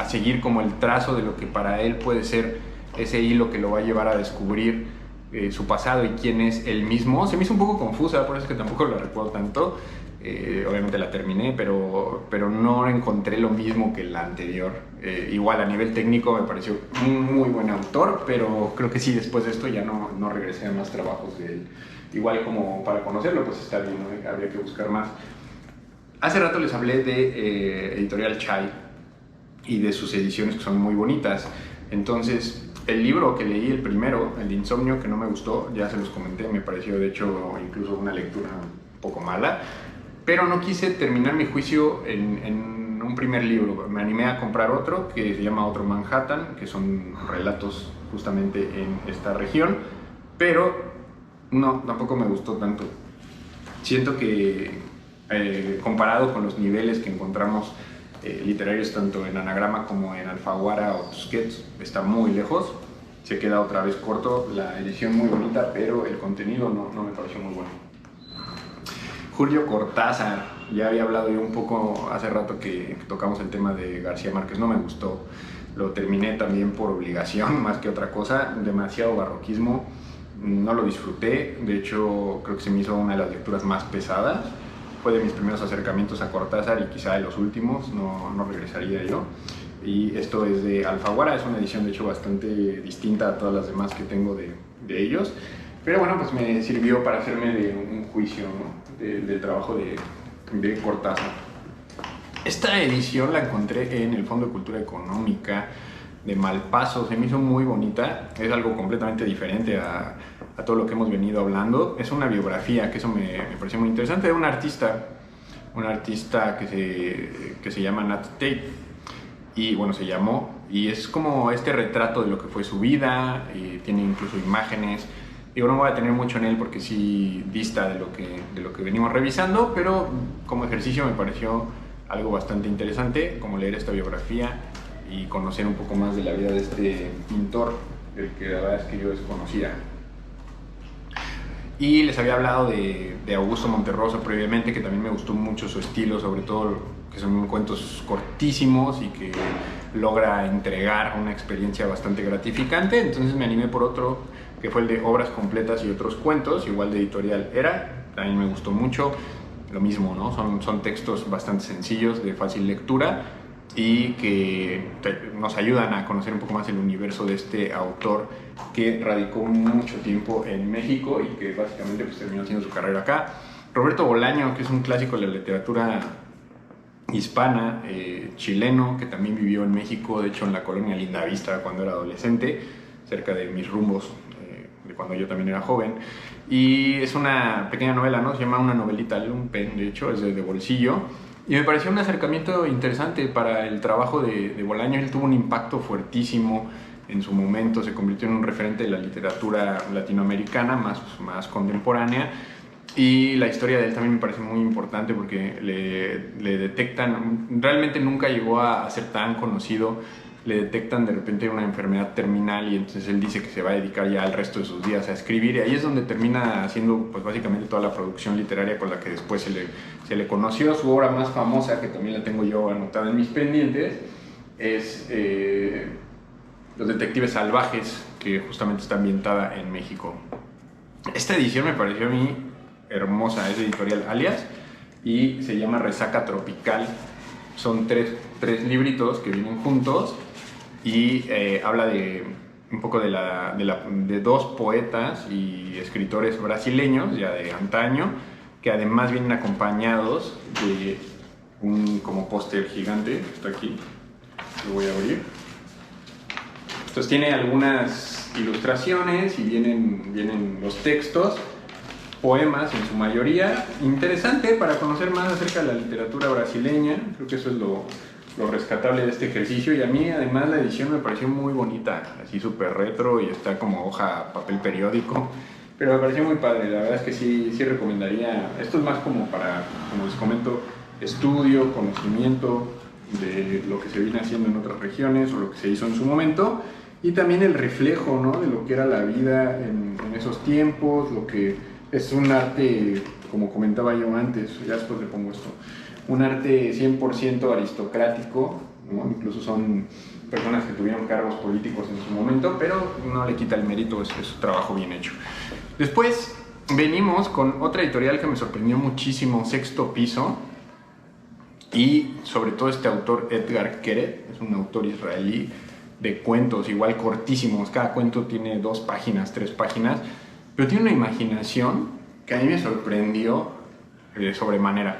seguir como el trazo de lo que para él puede ser ese hilo que lo va a llevar a descubrir su pasado y quién es él mismo. Se me hizo un poco confusa, por eso es que tampoco la recuerdo tanto. Obviamente la terminé, pero no encontré lo mismo que la anterior. Igual a nivel técnico me pareció un muy buen autor, pero creo que sí, después de esto ya no regresé a más trabajos de él. Igual como para conocerlo, pues está bien, ¿no? Habría que buscar más. Hace rato les hablé de Editorial Chai y de sus ediciones que son muy bonitas. Entonces, el libro que leí, el primero, el de Insomnio, que no me gustó, ya se los comenté, me pareció de hecho incluso una lectura un poco mala, pero no quise terminar mi juicio en un primer libro. Me animé a comprar otro que se llama Otro Manhattan, que son relatos justamente en esta región, pero no, tampoco me gustó tanto. Siento que comparado con los niveles que encontramos literarios tanto en Anagrama como en Alfaguara o Tusquets, está muy lejos. Se queda otra vez corto, la edición muy bonita, pero el contenido no me pareció muy bueno. Julio Cortázar, ya había hablado yo un poco hace rato que tocamos el tema de García Márquez, no me gustó. Lo terminé también por obligación más que otra cosa, demasiado barroquismo, no lo disfruté, de hecho creo que se me hizo una de las lecturas más pesadas. Fue de mis primeros acercamientos a Cortázar y quizá de los últimos, no regresaría yo. Y esto es de Alfaguara, es una edición de hecho bastante distinta a todas las demás que tengo de ellos. Pero bueno, pues me sirvió para hacerme de un juicio, ¿no? del trabajo de Cortázar. Esta edición la encontré en el Fondo de Cultura Económica de Malpaso, se me hizo muy bonita, es algo completamente diferente a todo lo que hemos venido hablando. Es una biografía, que eso me pareció muy interesante, de un artista que se llama Nat Tate, y bueno, se llamó, y es como este retrato de lo que fue su vida, y tiene incluso imágenes. Digo, no me voy a tener mucho en él porque sí dista de lo que venimos revisando, pero como ejercicio me pareció algo bastante interesante, como leer esta biografía y conocer un poco más de la vida de este pintor, del que la verdad es que yo desconocía. Y les había hablado de Augusto Monterroso previamente, que también me gustó mucho su estilo, sobre todo que son cuentos cortísimos y que logra entregar una experiencia bastante gratificante. Entonces me animé por otro, que fue el de Obras Completas y Otros Cuentos, igual de Editorial Era, también me gustó mucho. Lo mismo, ¿no? Son textos bastante sencillos, de fácil lectura, y que nos ayudan a conocer un poco más el universo de este autor que radicó mucho tiempo en México y que básicamente pues, terminó haciendo su carrera acá. Roberto Bolaño, que es un clásico de la literatura hispana, chileno, que también vivió en México, de hecho en la colonia Lindavista cuando era adolescente, cerca de mis rumbos, de cuando yo también era joven. Y es una pequeña novela, ¿no? Se llama Una novelita lumpen, de hecho, es de bolsillo. Y me pareció un acercamiento interesante para el trabajo de Bolaño. Él tuvo un impacto fuertísimo en su momento, se convirtió en un referente de la literatura latinoamericana más contemporánea. Y la historia de él también me parece muy importante porque le detectan, realmente nunca llegó a ser tan conocido, le detectan de repente una enfermedad terminal y entonces él dice que se va a dedicar ya el resto de sus días a escribir y ahí es donde termina haciendo pues básicamente toda la producción literaria con la que después se le conoció. Su obra más famosa, que también la tengo yo anotada en mis pendientes, es Los Detectives Salvajes, que justamente está ambientada en México. Esta edición me pareció a mí hermosa, es de editorial Alias y se llama Resaca Tropical. Son tres libritos que vienen juntos y habla de un poco de dos poetas y escritores brasileños ya de antaño, que además vienen acompañados de un como póster gigante que está aquí, lo voy a abrir. Entonces tiene algunas ilustraciones y vienen los textos, poemas en su mayoría. Interesante para conocer más acerca de la literatura brasileña. Creo que eso es lo rescatable de este ejercicio, y a mí además la edición me pareció muy bonita, así súper retro y está como hoja papel periódico, pero me pareció muy padre. La verdad es que sí recomendaría. Esto es más como para, como les comento, estudio, conocimiento de lo que se viene haciendo en otras regiones o lo que se hizo en su momento, y también el reflejo, ¿no?, de lo que era la vida en esos tiempos, lo que es un arte, como comentaba yo antes, ya después le pongo esto, un arte 100% aristocrático, ¿no? Incluso son personas que tuvieron cargos políticos en su momento, pero no le quita el mérito, es su trabajo bien hecho. Después venimos con otra editorial que me sorprendió muchísimo, Sexto Piso, y sobre todo este autor Edgar Keret, es un autor israelí de cuentos, igual cortísimos, cada cuento tiene 2 páginas, 3 páginas, pero tiene una imaginación que a mí me sorprendió sobremanera.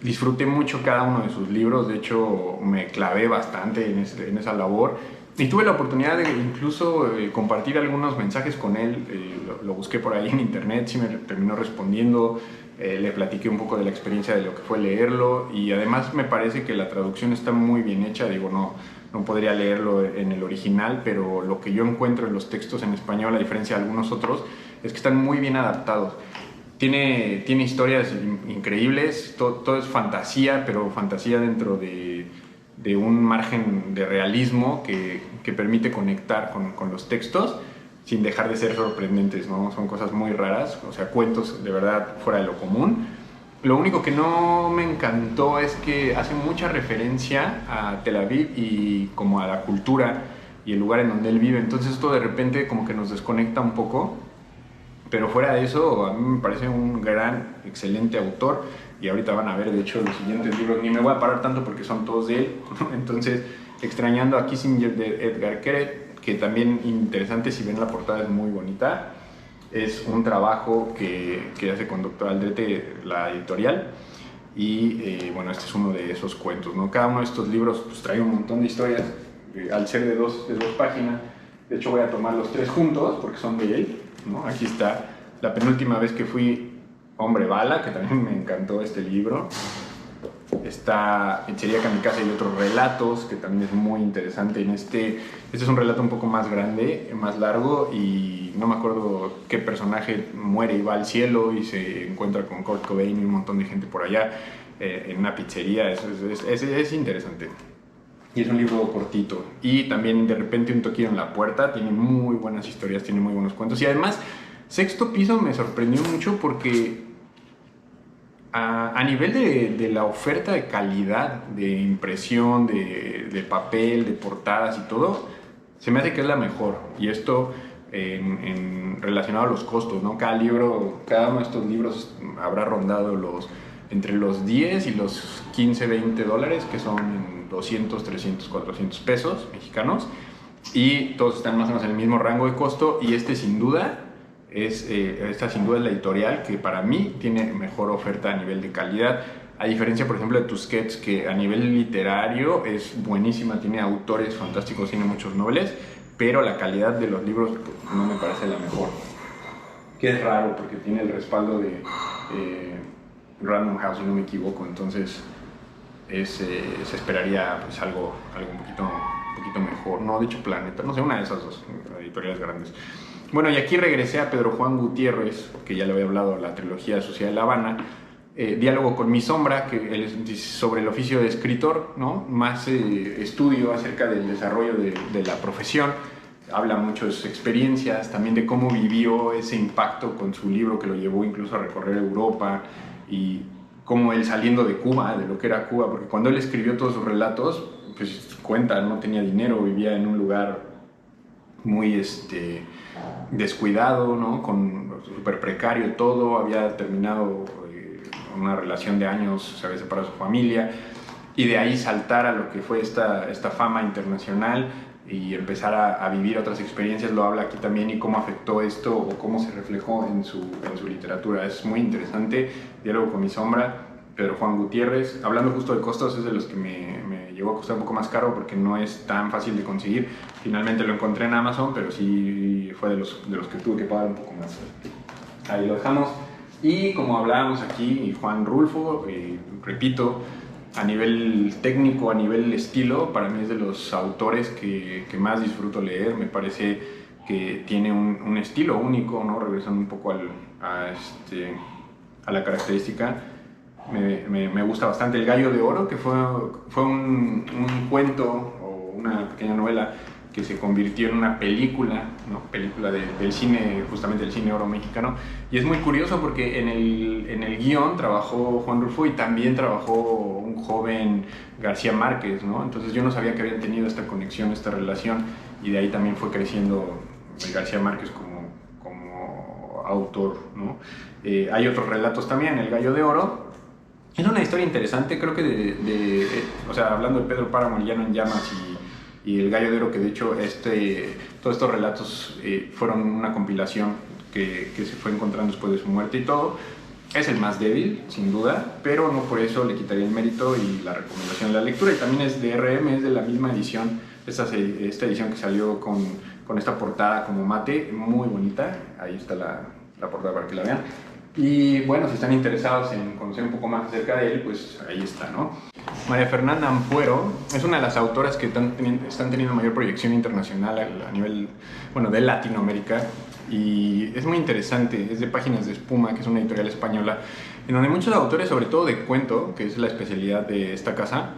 Disfruté mucho cada uno de sus libros, de hecho me clavé bastante en esa labor y tuve la oportunidad de incluso compartir algunos mensajes con él. Lo busqué por ahí en internet, sí me terminó respondiendo, le platiqué un poco de la experiencia de lo que fue leerlo, y además me parece que la traducción está muy bien hecha. Digo, no podría leerlo en el original, pero lo que yo encuentro en los textos en español, a diferencia de algunos otros, es que están muy bien adaptados. Tiene historias increíbles, todo es fantasía, pero fantasía dentro de un margen de realismo que permite conectar con los textos sin dejar de ser sorprendentes, ¿no? Son cosas muy raras, o sea, cuentos de verdad fuera de lo común. Lo único que no me encantó es que hace mucha referencia a Tel Aviv y como a la cultura y el lugar en donde él vive, entonces esto de repente como que nos desconecta un poco. Pero fuera de eso, a mí me parece un gran, excelente autor, y ahorita van a ver, de hecho, los siguientes libros, ni me voy a parar tanto porque son todos de él. Entonces, Extrañando a Kissinger de Edgar Keret, que también interesante, si ven la portada es muy bonita, es un trabajo que hace con Dr. Aldrete, la editorial, y bueno, este es uno de esos cuentos, ¿no? Cada uno de estos libros pues, trae un montón de historias, al ser de dos páginas. De hecho voy a tomar los 3 juntos porque son de él, ¿no? Aquí está La penúltima vez que fui hombre bala, que también me encantó este libro. Está Pizzería Kamikaze y otros relatos, que también es muy interesante. Este es un relato un poco más grande, más largo, y no me acuerdo qué personaje muere y va al cielo y se encuentra con Kurt Cobain y un montón de gente por allá en una pizzería. Es interesante. Y es un libro cortito. Y también De repente un toquillo en la puerta. Tiene muy buenas historias, tiene muy buenos cuentos. Y además, Sexto Piso me sorprendió mucho porque a nivel de la oferta de calidad, de impresión, de papel, de portadas y todo, se me hace que es la mejor. Y esto relacionado a los costos, ¿no? Cada uno de estos libros habrá rondado entre los 10 y los 15, $20, que son 200, 300, 400 pesos mexicanos, y todos están más o menos en el mismo rango de costo, y esta sin duda es la editorial que para mí tiene mejor oferta a nivel de calidad, a diferencia por ejemplo de Tusquets, que a nivel literario es buenísima, tiene autores fantásticos, tiene muchos noveles, pero la calidad de los libros pues, no me parece la mejor, que es raro porque tiene el respaldo de Random House, si no me equivoco, entonces se esperaría pues, algo un poquito mejor, no, de hecho Planeta, no sé, una de esas dos editoriales grandes. Bueno, y aquí regresé a Pedro Juan Gutiérrez, que ya le había hablado, la trilogía de Sociedad de La Habana, Diálogo con mi sombra, que es sobre el oficio de escritor, ¿no? Más estudio acerca del desarrollo de la profesión, habla mucho de sus experiencias, también de cómo vivió ese impacto con su libro que lo llevó incluso a recorrer Europa, y cómo él saliendo de Cuba, de lo que era Cuba, porque cuando él escribió todos sus relatos, pues cuenta, no tenía dinero, vivía en un lugar muy descuidado, ¿no? Súper precario todo, había terminado una relación de años, se había separado de su familia, y de ahí saltar a lo que fue esta fama internacional y empezar a vivir otras experiencias, lo habla aquí también, y cómo afectó esto o cómo se reflejó en su literatura. Es muy interesante. Diálogo con mi sombra, Pedro Juan Gutiérrez. Hablando justo de costos, es de los que me llegó a costar un poco más caro porque no es tan fácil de conseguir. Finalmente lo encontré en Amazon, pero sí fue de los que tuve que pagar un poco más. Ahí lo dejamos. Y como hablábamos aquí, Juan Rulfo, repito, a nivel técnico, a nivel estilo, para mí es de los autores que más disfruto leer. Me parece que tiene un estilo único, ¿no? Regresando un poco a la característica. Me gusta bastante El Gallo de Oro, que fue un cuento o una pequeña novela que se convirtió en una película, ¿no? Película del cine, justamente del cine oro mexicano. Y es muy curioso porque en el guión trabajó Juan Rulfo y también trabajó un joven García Márquez, ¿no? Entonces yo no sabía que habían tenido esta conexión, esta relación, y de ahí también fue creciendo García Márquez como autor, ¿no? Hay otros relatos también, El Gallo de Oro. Es una historia interesante, creo que o sea, hablando de Pedro Páramo, El Llano en Llamas y El Gallo de Oro, que de hecho todos estos relatos fueron una compilación que se fue encontrando después de su muerte y todo. Es el más débil, sin duda, pero no por eso le quitaría el mérito y la recomendación de la lectura. Y también es de RM, es de la misma edición, esta edición que salió con esta portada como mate, muy bonita. Ahí está la portada para que la vean. Y bueno, si están interesados en conocer un poco más acerca de él, pues ahí está, ¿no? María Fernanda Ampuero es una de las autoras que están teniendo mayor proyección internacional a nivel, bueno, de Latinoamérica, y es muy interesante. Es de Páginas de Espuma, que es una editorial española, en donde muchos autores, sobre todo de cuento, que es la especialidad de esta casa,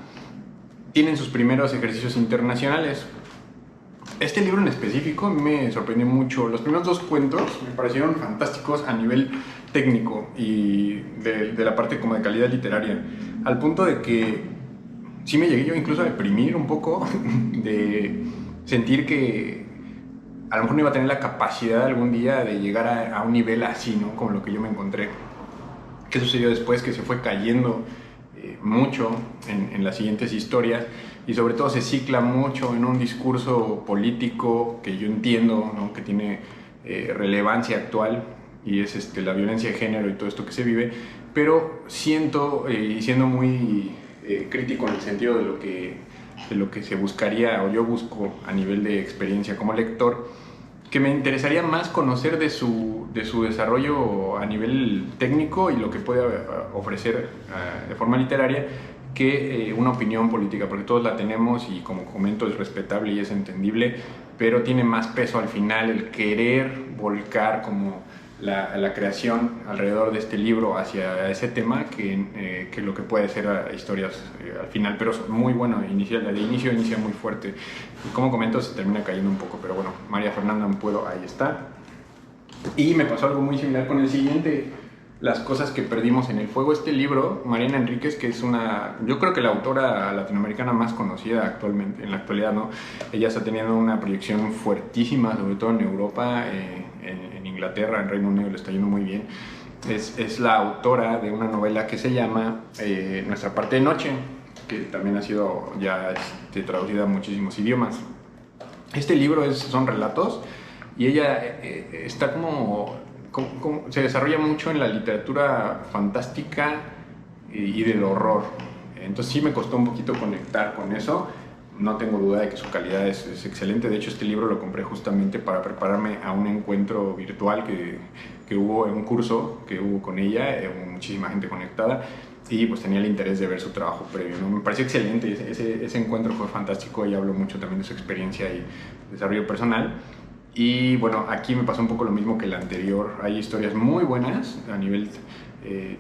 tienen sus primeros ejercicios internacionales. Este libro en específico me sorprendió mucho. Los primeros dos cuentos me parecieron fantásticos a nivel técnico y de la parte como de calidad literaria, al punto de que sí me llegué yo incluso a deprimir un poco de sentir que a lo mejor no iba a tener la capacidad algún día de llegar a un nivel así, ¿no? Como lo que yo me encontré. ¿Qué sucedió después? Que se fue cayendo mucho en las siguientes historias, y sobre todo se cicla mucho en un discurso político que yo entiendo, ¿no? Que tiene relevancia actual, y es la violencia de género y todo esto que se vive, pero siento, y siendo muy crítico en el sentido de lo que se buscaría, o yo busco a nivel de experiencia como lector, que me interesaría más conocer de su desarrollo a nivel técnico y lo que puede ofrecer de forma literaria, que una opinión política, porque todos la tenemos y, como comento, es respetable y es entendible, pero tiene más peso al final el querer volcar como la creación alrededor de este libro hacia ese tema que lo que puede ser historias al final. Pero es muy bueno, de inicio inicia muy fuerte, y como comento se termina cayendo un poco, pero bueno, María Fernanda Ampuero, ahí está. Y me pasó algo muy similar con el siguiente, Las cosas que perdimos en el fuego. Este libro, Mariana Enríquez, que es yo creo que la autora latinoamericana más conocida actualmente, en la actualidad, ¿no? Ella está teniendo una proyección fuertísima, sobre todo en Europa, en Inglaterra, en Reino Unido le está yendo muy bien. Es la autora de una novela que se llama Nuestra parte de noche, que también ha sido ya traducida a muchísimos idiomas. Este libro son relatos y ella está se desarrolla mucho en la literatura fantástica y del horror. Entonces sí me costó un poquito conectar con eso. No tengo duda de que su calidad es excelente. De hecho, este libro lo compré justamente para prepararme a un encuentro virtual que hubo en un curso que hubo con ella, hubo muchísima gente conectada y pues tenía el interés de ver su trabajo previo, ¿no? Me pareció excelente, ese encuentro fue fantástico. Ella habló mucho también de su experiencia y desarrollo personal. Y bueno, aquí me pasó un poco lo mismo que la anterior. Hay historias muy buenas a nivel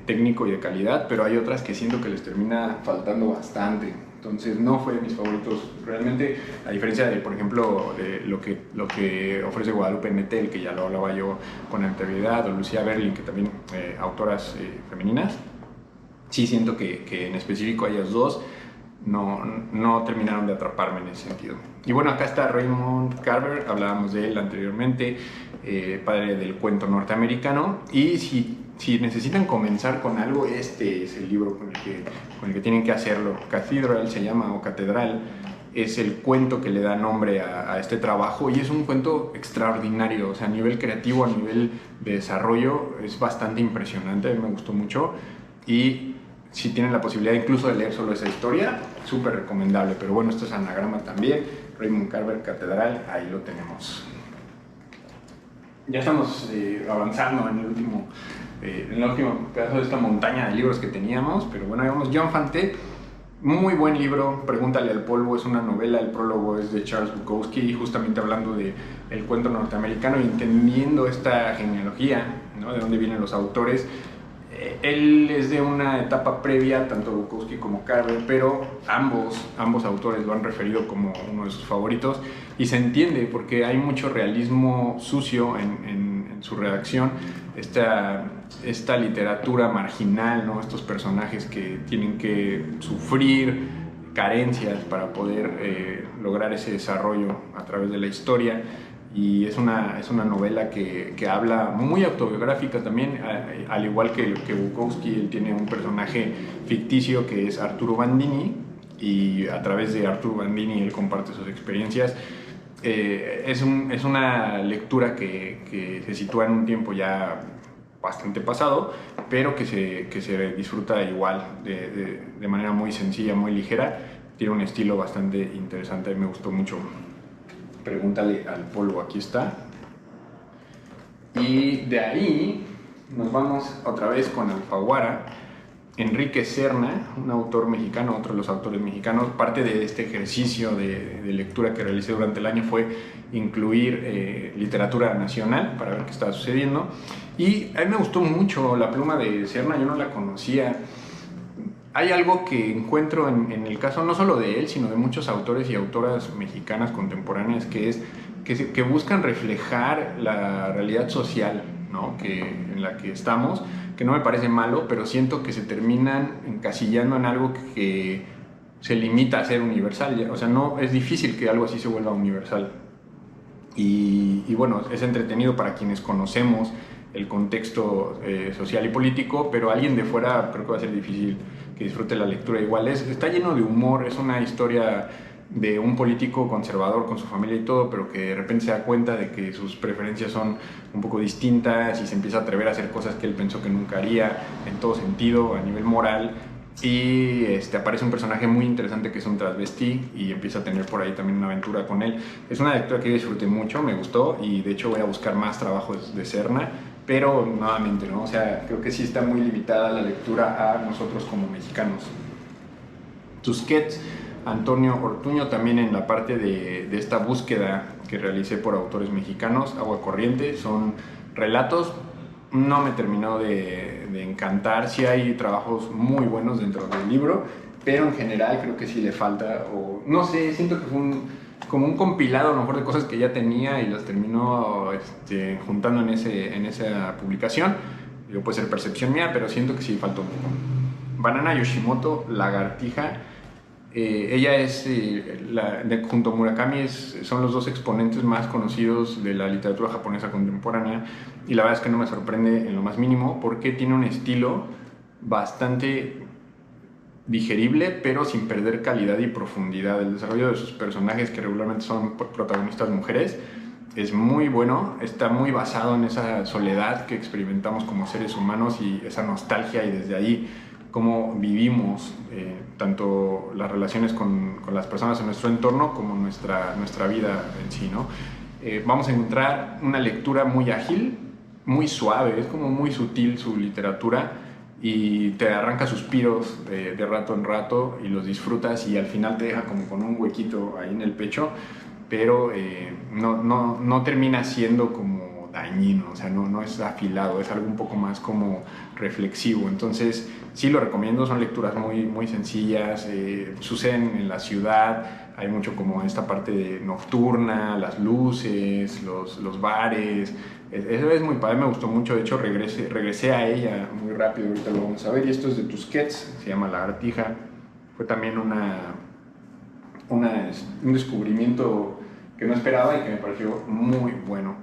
técnico y de calidad, pero hay otras que siento que les termina faltando bastante. Entonces no fue de mis favoritos realmente, a diferencia de, por ejemplo, de lo que ofrece Guadalupe Nettel, que ya lo hablaba yo con anterioridad, o Lucía Berlin, que también autoras femeninas. Sí siento que en específico ellas dos no terminaron de atraparme en ese sentido. Y bueno, acá está Raymond Carver, hablábamos de él anteriormente, padre del cuento norteamericano, y si necesitan comenzar con algo, este es el libro con el que tienen que hacerlo. Cathedral se llama, o Catedral, es el cuento que le da nombre a este trabajo, y es un cuento extraordinario, o sea, a nivel creativo, a nivel de desarrollo, es bastante impresionante, a mí me gustó mucho, y si tienen la posibilidad incluso de leer solo esa historia, súper recomendable. Pero bueno, esto es anagrama también, Raymond Carver, Catedral, ahí lo tenemos. Ya estamos avanzando en el último pedazo de esta montaña de libros que teníamos, pero bueno, vamos. John Fante, muy buen libro, Pregúntale al polvo, es una novela, el prólogo es de Charles Bukowski, justamente hablando de el cuento norteamericano y entendiendo esta genealogía, ¿no? De dónde vienen los autores. Él es de una etapa previa, tanto Bukowski como Carver, pero ambos autores lo han referido como uno de sus favoritos, y se entiende porque hay mucho realismo sucio en su redacción, esta literatura marginal, ¿no? Estos personajes que tienen que sufrir carencias para poder lograr ese desarrollo a través de la historia. Y es una novela que habla muy autobiográfica también, al igual que Bukowski. Él tiene un personaje ficticio que es Arturo Bandini, y a través de Arturo Bandini él comparte sus experiencias. Es una lectura que se sitúa en un tiempo ya bastante pasado, pero que se disfruta igual, de manera muy sencilla, muy ligera. Tiene un estilo bastante interesante, me gustó mucho. Pregúntale al polvo, aquí está. Y de ahí nos vamos otra vez con Alfaguara. Enrique Serna, un autor mexicano, otro de los autores mexicanos. Parte de este ejercicio de lectura que realicé durante el año fue incluir literatura nacional para ver qué estaba sucediendo. Y a mí me gustó mucho la pluma de Serna, yo no la conocía. Hay algo que encuentro en el caso no solo de él, sino de muchos autores y autoras mexicanas contemporáneas, que buscan reflejar la realidad social, ¿no? En la que estamos, que no me parece malo, pero siento que se terminan encasillando en algo que se limita a ser universal. O sea, no, es difícil que algo así se vuelva universal. Y bueno, es entretenido para quienes conocemos el contexto social y político, pero a alguien de fuera creo que va a ser difícil que disfrute la lectura. Igual está lleno de humor, es una historia de un político conservador con su familia y todo, pero que de repente se da cuenta de que sus preferencias son un poco distintas y se empieza a atrever a hacer cosas que él pensó que nunca haría en todo sentido, a nivel moral. Y aparece un personaje muy interesante que es un transvestí y empieza a tener por ahí también una aventura con él. Es una lectura que yo disfruté mucho, me gustó, y de hecho voy a buscar más trabajos de Serna, pero nuevamente, ¿no? O sea, creo que sí está muy limitada la lectura a nosotros como mexicanos. Tusquets, Antonio Ortuño, también en la parte de esta búsqueda que realicé por autores mexicanos, Agua Corriente, son relatos. No me terminó de encantar. Sí hay trabajos muy buenos dentro del libro, pero en general creo que sí le falta, o no sé, siento que fue como un compilado a lo mejor de cosas que ya tenía y las terminó juntando en esa publicación. Puede ser percepción mía, pero siento que sí faltó un poco. Banana Yoshimoto, Lagartija. Ella es, junto a Murakami, son los dos exponentes más conocidos de la literatura japonesa contemporánea, y la verdad es que no me sorprende en lo más mínimo porque tiene un estilo bastante digerible, pero sin perder calidad y profundidad. El desarrollo de sus personajes, que regularmente son protagonistas mujeres, es muy bueno, está muy basado en esa soledad que experimentamos como seres humanos y esa nostalgia, y desde ahí cómo vivimos tanto las relaciones con las personas en nuestro entorno como nuestra vida en sí, ¿no? Vamos a encontrar una lectura muy ágil, muy suave, es como muy sutil su literatura, y te arranca suspiros de rato en rato y los disfrutas, y al final te deja como con un huequito ahí en el pecho, pero no termina siendo como dañino, o sea, no es afilado, es algo un poco más como reflexivo. Entonces sí lo recomiendo, son lecturas muy sencillas, suceden en la ciudad, hay mucho como esta parte de nocturna, las luces, los bares. Eso es muy padre, me gustó mucho. De hecho, regresé a ella muy rápido, ahorita lo vamos a ver. Y esto es de Tusquets, se llama La Lagartija. Fue también un descubrimiento que no esperaba y que me pareció muy bueno.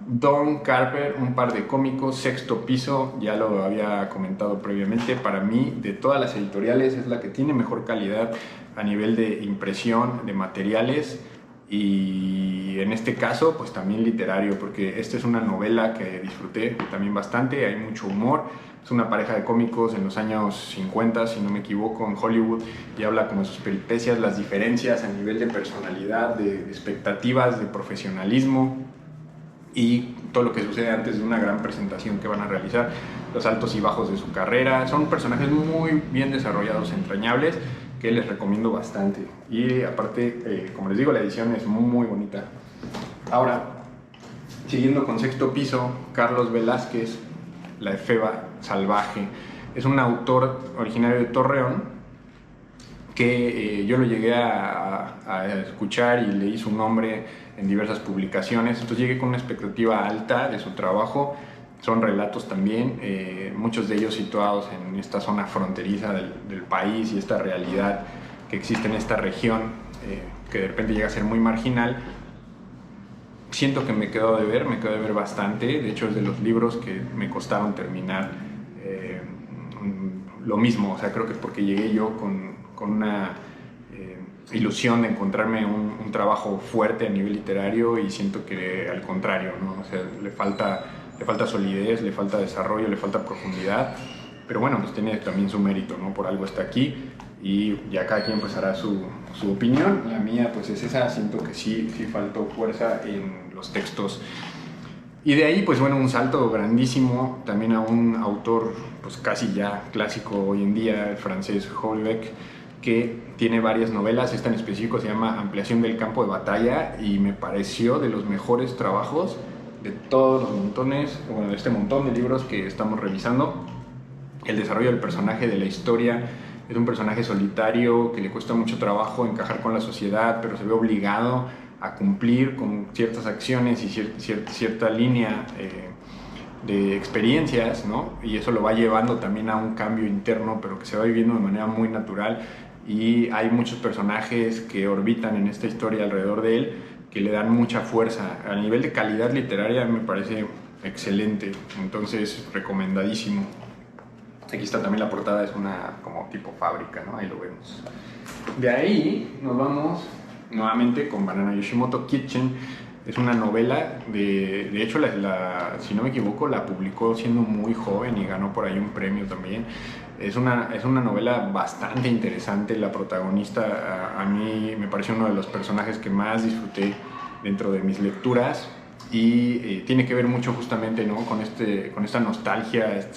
Don Carper, un par de cómicos, Sexto Piso, ya lo había comentado previamente. Para mí, de todas las editoriales, es la que tiene mejor calidad a nivel de impresión, de materiales, y en este caso pues también literario, porque esta es una novela que disfruté también bastante, hay mucho humor. Es una pareja de cómicos en los años 50, si no me equivoco, en Hollywood, y habla como de sus peripecias, las diferencias a nivel de personalidad, de expectativas, de profesionalismo, y todo lo que sucede antes de una gran presentación que van a realizar, los altos y bajos de su carrera. Son personajes muy bien desarrollados, entrañables, que les recomiendo bastante. Y aparte, como les digo, la edición es muy bonita. Ahora, siguiendo con Sexto Piso, Carlos Velázquez, La Efeba Salvaje. Es un autor originario de Torreón que yo lo llegué a escuchar y leí su nombre en diversas publicaciones, entonces llegué con una expectativa alta de su trabajo. Son relatos también, muchos de ellos situados en esta zona fronteriza del país, y esta realidad que existe en esta región, que de repente llega a ser muy marginal. Siento que me quedó de ver bastante. De hecho, es de los libros que me costaron terminar. Lo mismo, o sea, creo que porque llegué yo con una ilusión de encontrarme un trabajo fuerte a nivel literario, y siento que al contrario, ¿no? O sea, le falta solidez, le falta desarrollo, le falta profundidad, pero bueno, pues tiene también su mérito, ¿no? Por algo está aquí, y ya cada quien pues hará su opinión. La mía pues es esa, siento que sí faltó fuerza en los textos. Y de ahí pues bueno, un salto grandísimo también a un autor pues casi ya clásico hoy en día, el francés Houellebecq, que tiene varias novelas. Esta en específico se llama Ampliación del campo de batalla, y me pareció de los mejores trabajos de todos los montones, bueno, de este montón de libros que estamos revisando. El desarrollo del personaje, de la historia, es un personaje solitario que le cuesta mucho trabajo encajar con la sociedad, pero se ve obligado a cumplir con ciertas acciones y cierta línea de experiencias, ¿no? Y eso lo va llevando también a un cambio interno, pero que se va viviendo de manera muy natural. Y hay muchos personajes que orbitan en esta historia alrededor de él, que le dan mucha fuerza. A nivel de calidad literaria me parece excelente, entonces recomendadísimo. Aquí está también la portada, es una como tipo fábrica, ¿no? Ahí lo vemos. De ahí nos vamos nuevamente con Banana Yoshimoto Kitchen. Es una novela, de hecho si no me equivoco la publicó siendo muy joven y ganó por ahí un premio también. Es una novela bastante interesante. La protagonista a mí me pareció uno de los personajes que más disfruté dentro de mis lecturas, y tiene que ver mucho justamente, ¿no? con esta nostalgia,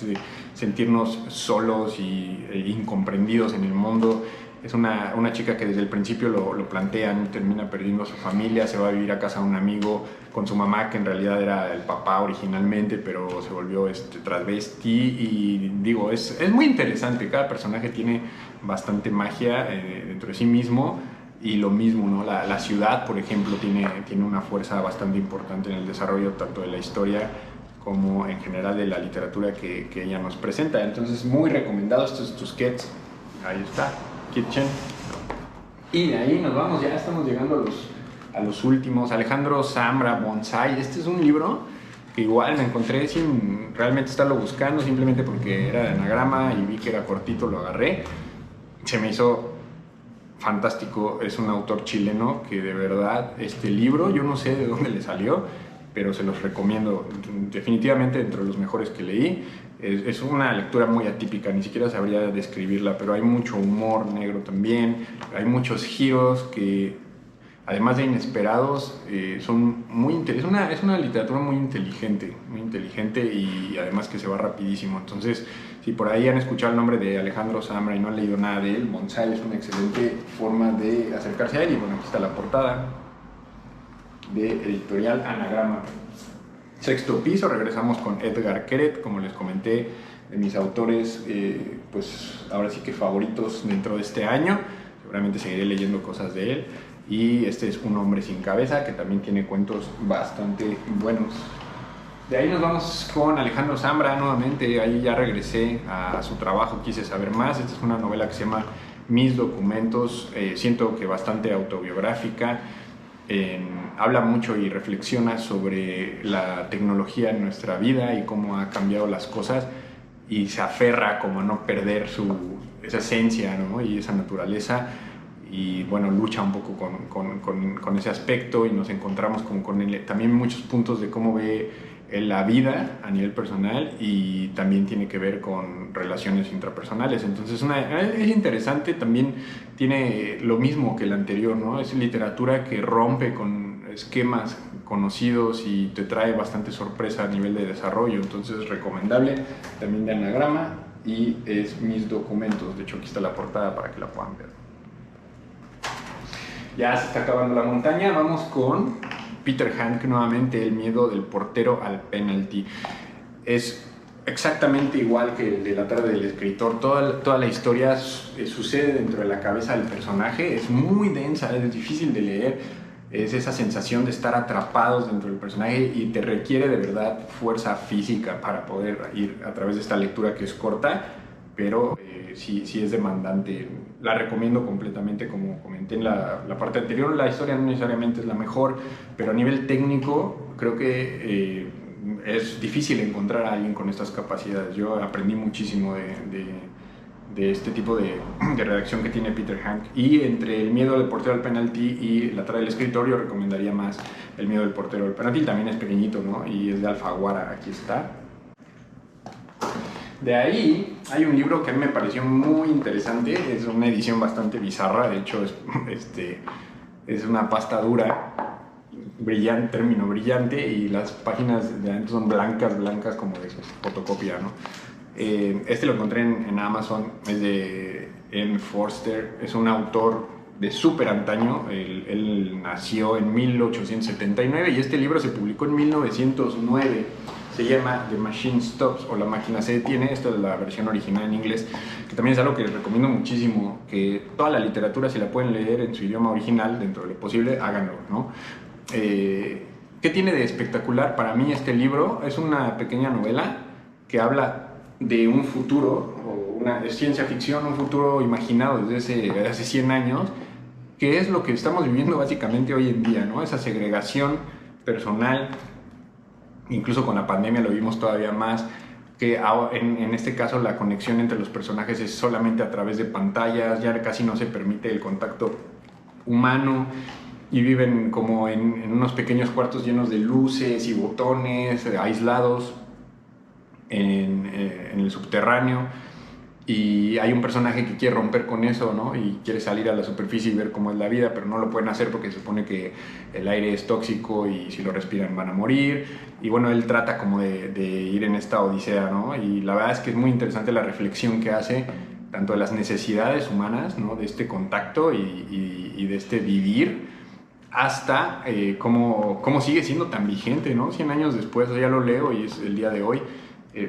sentirnos solos e incomprendidos en el mundo. Es una chica que desde el principio lo plantean, termina perdiendo a su familia, se va a vivir a casa de un amigo con su mamá, que en realidad era el papá originalmente, pero se volvió transvesti. Y digo, es muy interesante. Cada personaje tiene bastante magia dentro de sí mismo, y lo mismo, ¿no? La ciudad, por ejemplo, tiene una fuerza bastante importante en el desarrollo tanto de la historia como en general de la literatura que ella nos presenta. Entonces, muy recomendado. Estos Tusquets, ahí está, Kitchen. Y de ahí nos vamos, ya estamos llegando a los últimos. Alejandro Zambra, Bonsai. Este es un libro que igual me encontré sin realmente estarlo buscando, simplemente porque era de anagrama y vi que era cortito, lo agarré. se me hizo fantástico. Es un autor chileno que de verdad este libro, yo no sé de dónde le salió, pero se los recomiendo, definitivamente entre los mejores que leí. Es una lectura muy atípica, ni siquiera sabría describirla, pero hay mucho humor negro también, hay muchos giros que, además de inesperados, son muy es una literatura muy inteligente y además que se va rapidísimo. Entonces, si por ahí han escuchado el nombre de Alejandro Zambra y no han leído nada de él, Bonsai es una excelente forma de acercarse a él. Y bueno, aquí está la portada de editorial Anagrama. Sexto piso, regresamos con Edgar Queret, como les comenté, de mis autores, pues ahora sí que favoritos dentro de este año. Seguramente seguiré leyendo cosas de él. Y este es Un hombre sin cabeza, que también tiene cuentos bastante buenos. De ahí nos vamos con Alejandro Zambra nuevamente. Ahí ya regresé a su trabajo, quise saber más. Esta es una novela que se llama Mis documentos, siento que bastante autobiográfica. Habla mucho y reflexiona sobre la tecnología en nuestra vida y cómo ha cambiado las cosas, y se aferra como a no perder esa esencia, ¿no? Y esa naturaleza, y bueno, lucha un poco con ese aspecto, y nos encontramos con él, también muchos puntos de cómo ve la vida a nivel personal, y también tiene que ver con relaciones intrapersonales. Entonces es interesante, también tiene lo mismo que el anterior, ¿no? Es literatura que rompe con esquemas conocidos y te trae bastante sorpresa a nivel de desarrollo. Entonces, recomendable, también de Anagrama, y es Mis documentos. De hecho, aquí está la portada para que la puedan ver. Ya se está acabando la montaña, vamos con Peter Hank nuevamente, El miedo del portero al penalti. Es exactamente igual que el de La tarde del escritor. Toda la historia sucede dentro de la cabeza del personaje. Es muy densa, es difícil de leer. Es esa sensación de estar atrapados dentro del personaje, y te requiere de verdad fuerza física para poder ir a través de esta lectura, que es corta, pero sí es demandante. La recomiendo completamente. Como comenté en la parte anterior, la historia no necesariamente es la mejor, pero a nivel técnico creo que es difícil encontrar a alguien con estas capacidades. Yo aprendí muchísimo de este tipo de redacción que tiene Peter Hank. Y entre El miedo del portero al penalti y La tarde del escritor, yo recomendaría más El miedo del portero al penalti. También es pequeñito, ¿no? Y es de Alfaguara, aquí está. De ahí hay un libro que a mí me pareció muy interesante. Es una edición bastante bizarra, de hecho es una pasta dura, brillante, término brillante, y las páginas de adentro son blancas como de fotocopia, ¿no? Este lo encontré en Amazon, es de M. Forster, es un autor de súper antaño. Él nació en 1879 y este libro se publicó en 1909. Se llama The Machine Stops, o La máquina se detiene. Esta es la versión original en inglés, que también es algo que les recomiendo muchísimo, que toda la literatura, si la pueden leer en su idioma original, dentro de lo posible, háganlo, ¿no? ¿Qué tiene de espectacular para mí este libro? Es una pequeña novela que habla de un futuro, o una ciencia ficción, un futuro imaginado desde hace 100 años, que es lo que estamos viviendo básicamente hoy en día, ¿no? Esa segregación personal. Incluso con la pandemia lo vimos todavía más, que en este caso la conexión entre los personajes es solamente a través de pantallas, ya casi no se permite el contacto humano, y viven como en unos pequeños cuartos llenos de luces y botones, aislados en el subterráneo. Y hay un personaje que quiere romper con eso, ¿no? Y quiere salir a la superficie y ver cómo es la vida, pero no lo pueden hacer porque se supone que el aire es tóxico y si lo respiran van a morir. Y bueno, él trata como de ir en esta odisea, ¿no? Y la verdad es que es muy interesante la reflexión que hace, tanto de las necesidades humanas, ¿no? De este contacto y de este vivir, hasta cómo sigue siendo tan vigente, ¿no? 100 años después, ya lo leo y es el día de hoy.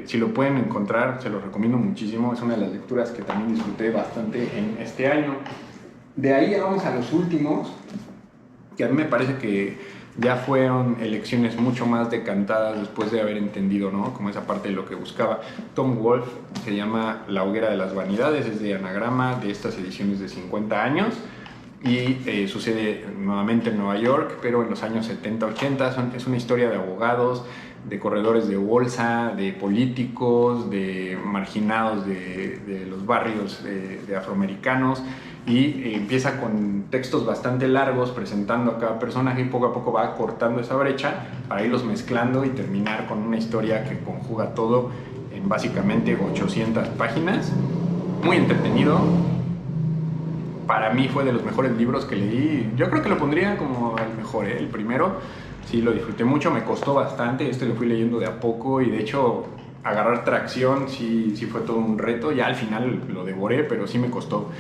Si lo pueden encontrar, se los recomiendo muchísimo. Es una de las lecturas que también disfruté bastante en este año. De ahí vamos a los últimos, que a mí me parece que ya fueron elecciones mucho más decantadas después de haber entendido, ¿no? Como esa parte de lo que buscaba. Tom Wolfe, se llama La hoguera de las vanidades, es de Anagrama, de estas ediciones de 50 años. Y sucede nuevamente en Nueva York, pero en los años 70-80. Es una historia de abogados, de corredores de bolsa, de políticos, de marginados de los barrios de afroamericanos, y empieza con textos bastante largos presentando a cada personaje y poco a poco va cortando esa brecha para irlos mezclando y terminar con una historia que conjuga todo en básicamente 800 páginas. Muy entretenido. Para mí fue de los mejores libros que leí. Yo creo que lo pondría como el mejor, ¿eh? El primero. Sí, lo disfruté mucho, me costó bastante. Este lo fui leyendo de a poco y de hecho agarrar tracción sí fue todo un reto. Ya al final lo devoré, pero sí me costó.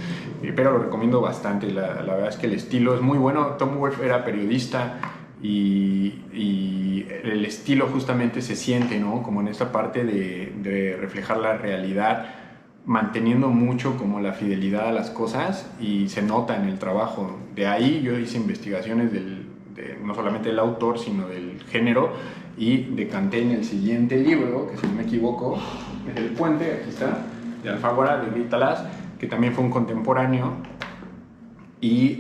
Pero lo recomiendo bastante. La verdad es que el estilo es muy bueno. Tom Wolfe era periodista y el estilo justamente se siente, ¿no? Como en esta parte de reflejar la realidad, manteniendo mucho como la fidelidad a las cosas, y se nota en el trabajo. De ahí yo hice investigaciones no solamente del autor, sino del género, y decanté en el siguiente libro, que si no me equivoco es El Puente, aquí está, de Alfaguara, de Guy Talas, que también fue un contemporáneo. Y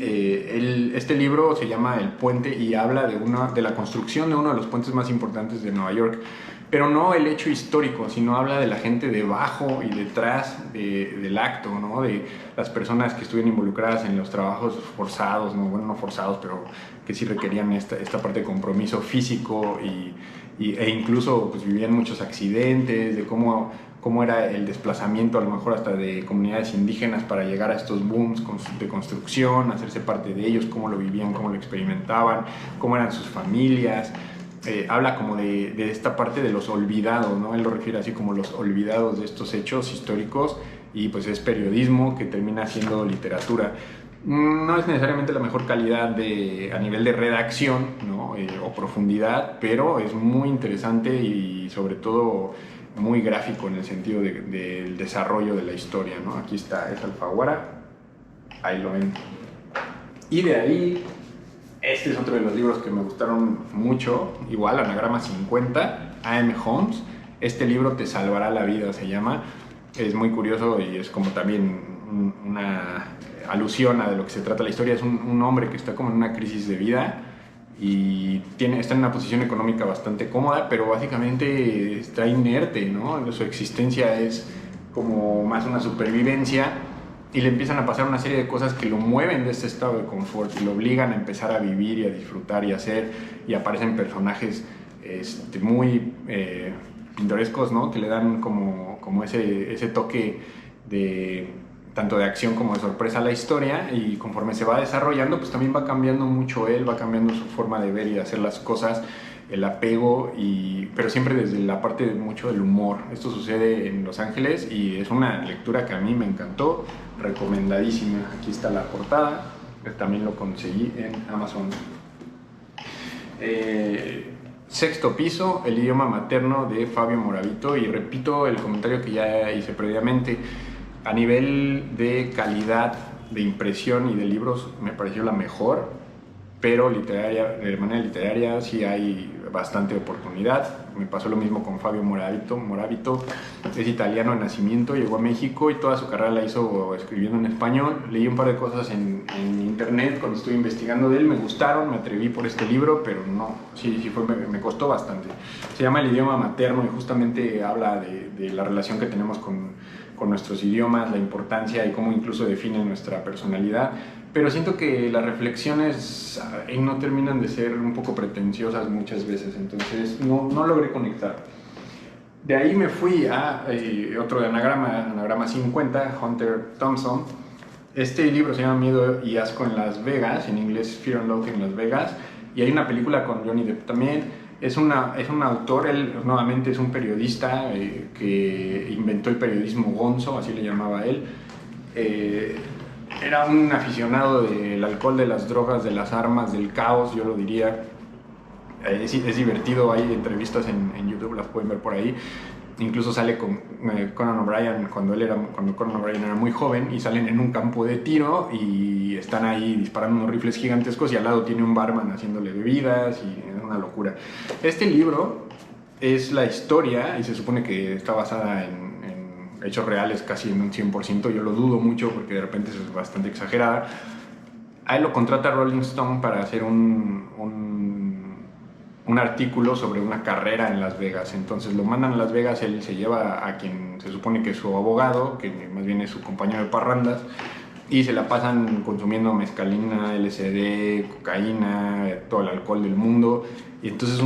este libro se llama El Puente y habla de la construcción de uno de los puentes más importantes de Nueva York. Pero no el hecho histórico, sino habla de la gente debajo y detrás del acto, ¿no? De las personas que estuvieron involucradas en los trabajos forzados, ¿no? Bueno, no forzados, pero que sí requerían esta parte de compromiso físico e incluso pues, vivían muchos accidentes, de cómo era el desplazamiento a lo mejor hasta de comunidades indígenas para llegar a estos booms de construcción, hacerse parte de ellos, cómo lo vivían, cómo lo experimentaban, cómo eran sus familias. Habla como de esta parte de los olvidados, ¿no? Él lo refiere así como los olvidados de estos hechos históricos, y pues es periodismo que termina siendo literatura. No es necesariamente la mejor calidad a nivel de redacción, ¿no? O profundidad, pero es muy interesante y sobre todo muy gráfico en el sentido del desarrollo de la historia, ¿no? Aquí está, es Alfaguara, ahí lo ven. Y de ahí, este es otro de los libros que me gustaron mucho, igual, Anagrama 50, A.M. Holmes. Este libro te salvará la vida, se llama. Es muy curioso y es como también una alusión a de lo que se trata la historia. Es un hombre que está como en una crisis de vida y está en una posición económica bastante cómoda, pero básicamente está inerte, ¿no? Su existencia es como más una supervivencia, y le empiezan a pasar una serie de cosas que lo mueven de este estado de confort y lo obligan a empezar a vivir y a disfrutar y a hacer, y aparecen personajes muy pintorescos, ¿no? Que le dan como ese toque tanto de acción como de sorpresa a la historia, y conforme se va desarrollando pues también va cambiando mucho él, va cambiando su forma de ver y de hacer las cosas, el apego, pero siempre desde la parte mucho del humor. Esto sucede en Los Ángeles y es una lectura que a mí me encantó, recomendadísima. Aquí está la portada, también lo conseguí en Amazon. Sexto Piso, el idioma materno, de Fabio Moravito, y repito el comentario que ya hice previamente. A nivel de calidad de impresión y de libros me pareció la mejor, pero de manera literaria sí hay bastante oportunidad. Me pasó lo mismo con Fabio Moravito. Moravito es italiano de nacimiento, llegó a México y toda su carrera la hizo escribiendo en español. Leí un par de cosas en internet cuando estuve investigando de él, me gustaron, me atreví por este libro, pero no, me costó bastante. Se llama El idioma materno y justamente habla de la relación que tenemos con nuestros idiomas, la importancia y cómo incluso definen nuestra personalidad. Pero siento que las reflexiones no terminan de ser un poco pretenciosas muchas veces, entonces no logré conectar. De ahí me fui a otro de Anagrama 50, Hunter Thompson. Este libro se llama Miedo y Asco en Las Vegas, en inglés Fear and Loathing en Las Vegas, y hay una película con Johnny Depp también. Es un autor, él nuevamente es un periodista que inventó el periodismo gonzo, así le llamaba él. Era un aficionado del alcohol, de las drogas, de las armas, del caos, yo lo diría. Es divertido, hay entrevistas en YouTube, las pueden ver por ahí. Incluso sale con Conan O'Brien cuando Conan O'Brien era muy joven, y salen en un campo de tiro y están ahí disparando unos rifles gigantescos, y al lado tiene un barman haciéndole bebidas, y es una locura. Este libro es la historia, y se supone que está basada en hechos reales casi en un 100%, yo lo dudo mucho porque de repente es bastante exagerada. A él lo contrata Rolling Stone para hacer un un artículo sobre una carrera en Las Vegas. Entonces lo mandan a Las Vegas, él se lleva a quien se supone que es su abogado, que más bien es su compañero de parrandas, y se la pasan consumiendo mezcalina, LSD, cocaína, todo el alcohol del mundo. Y entonces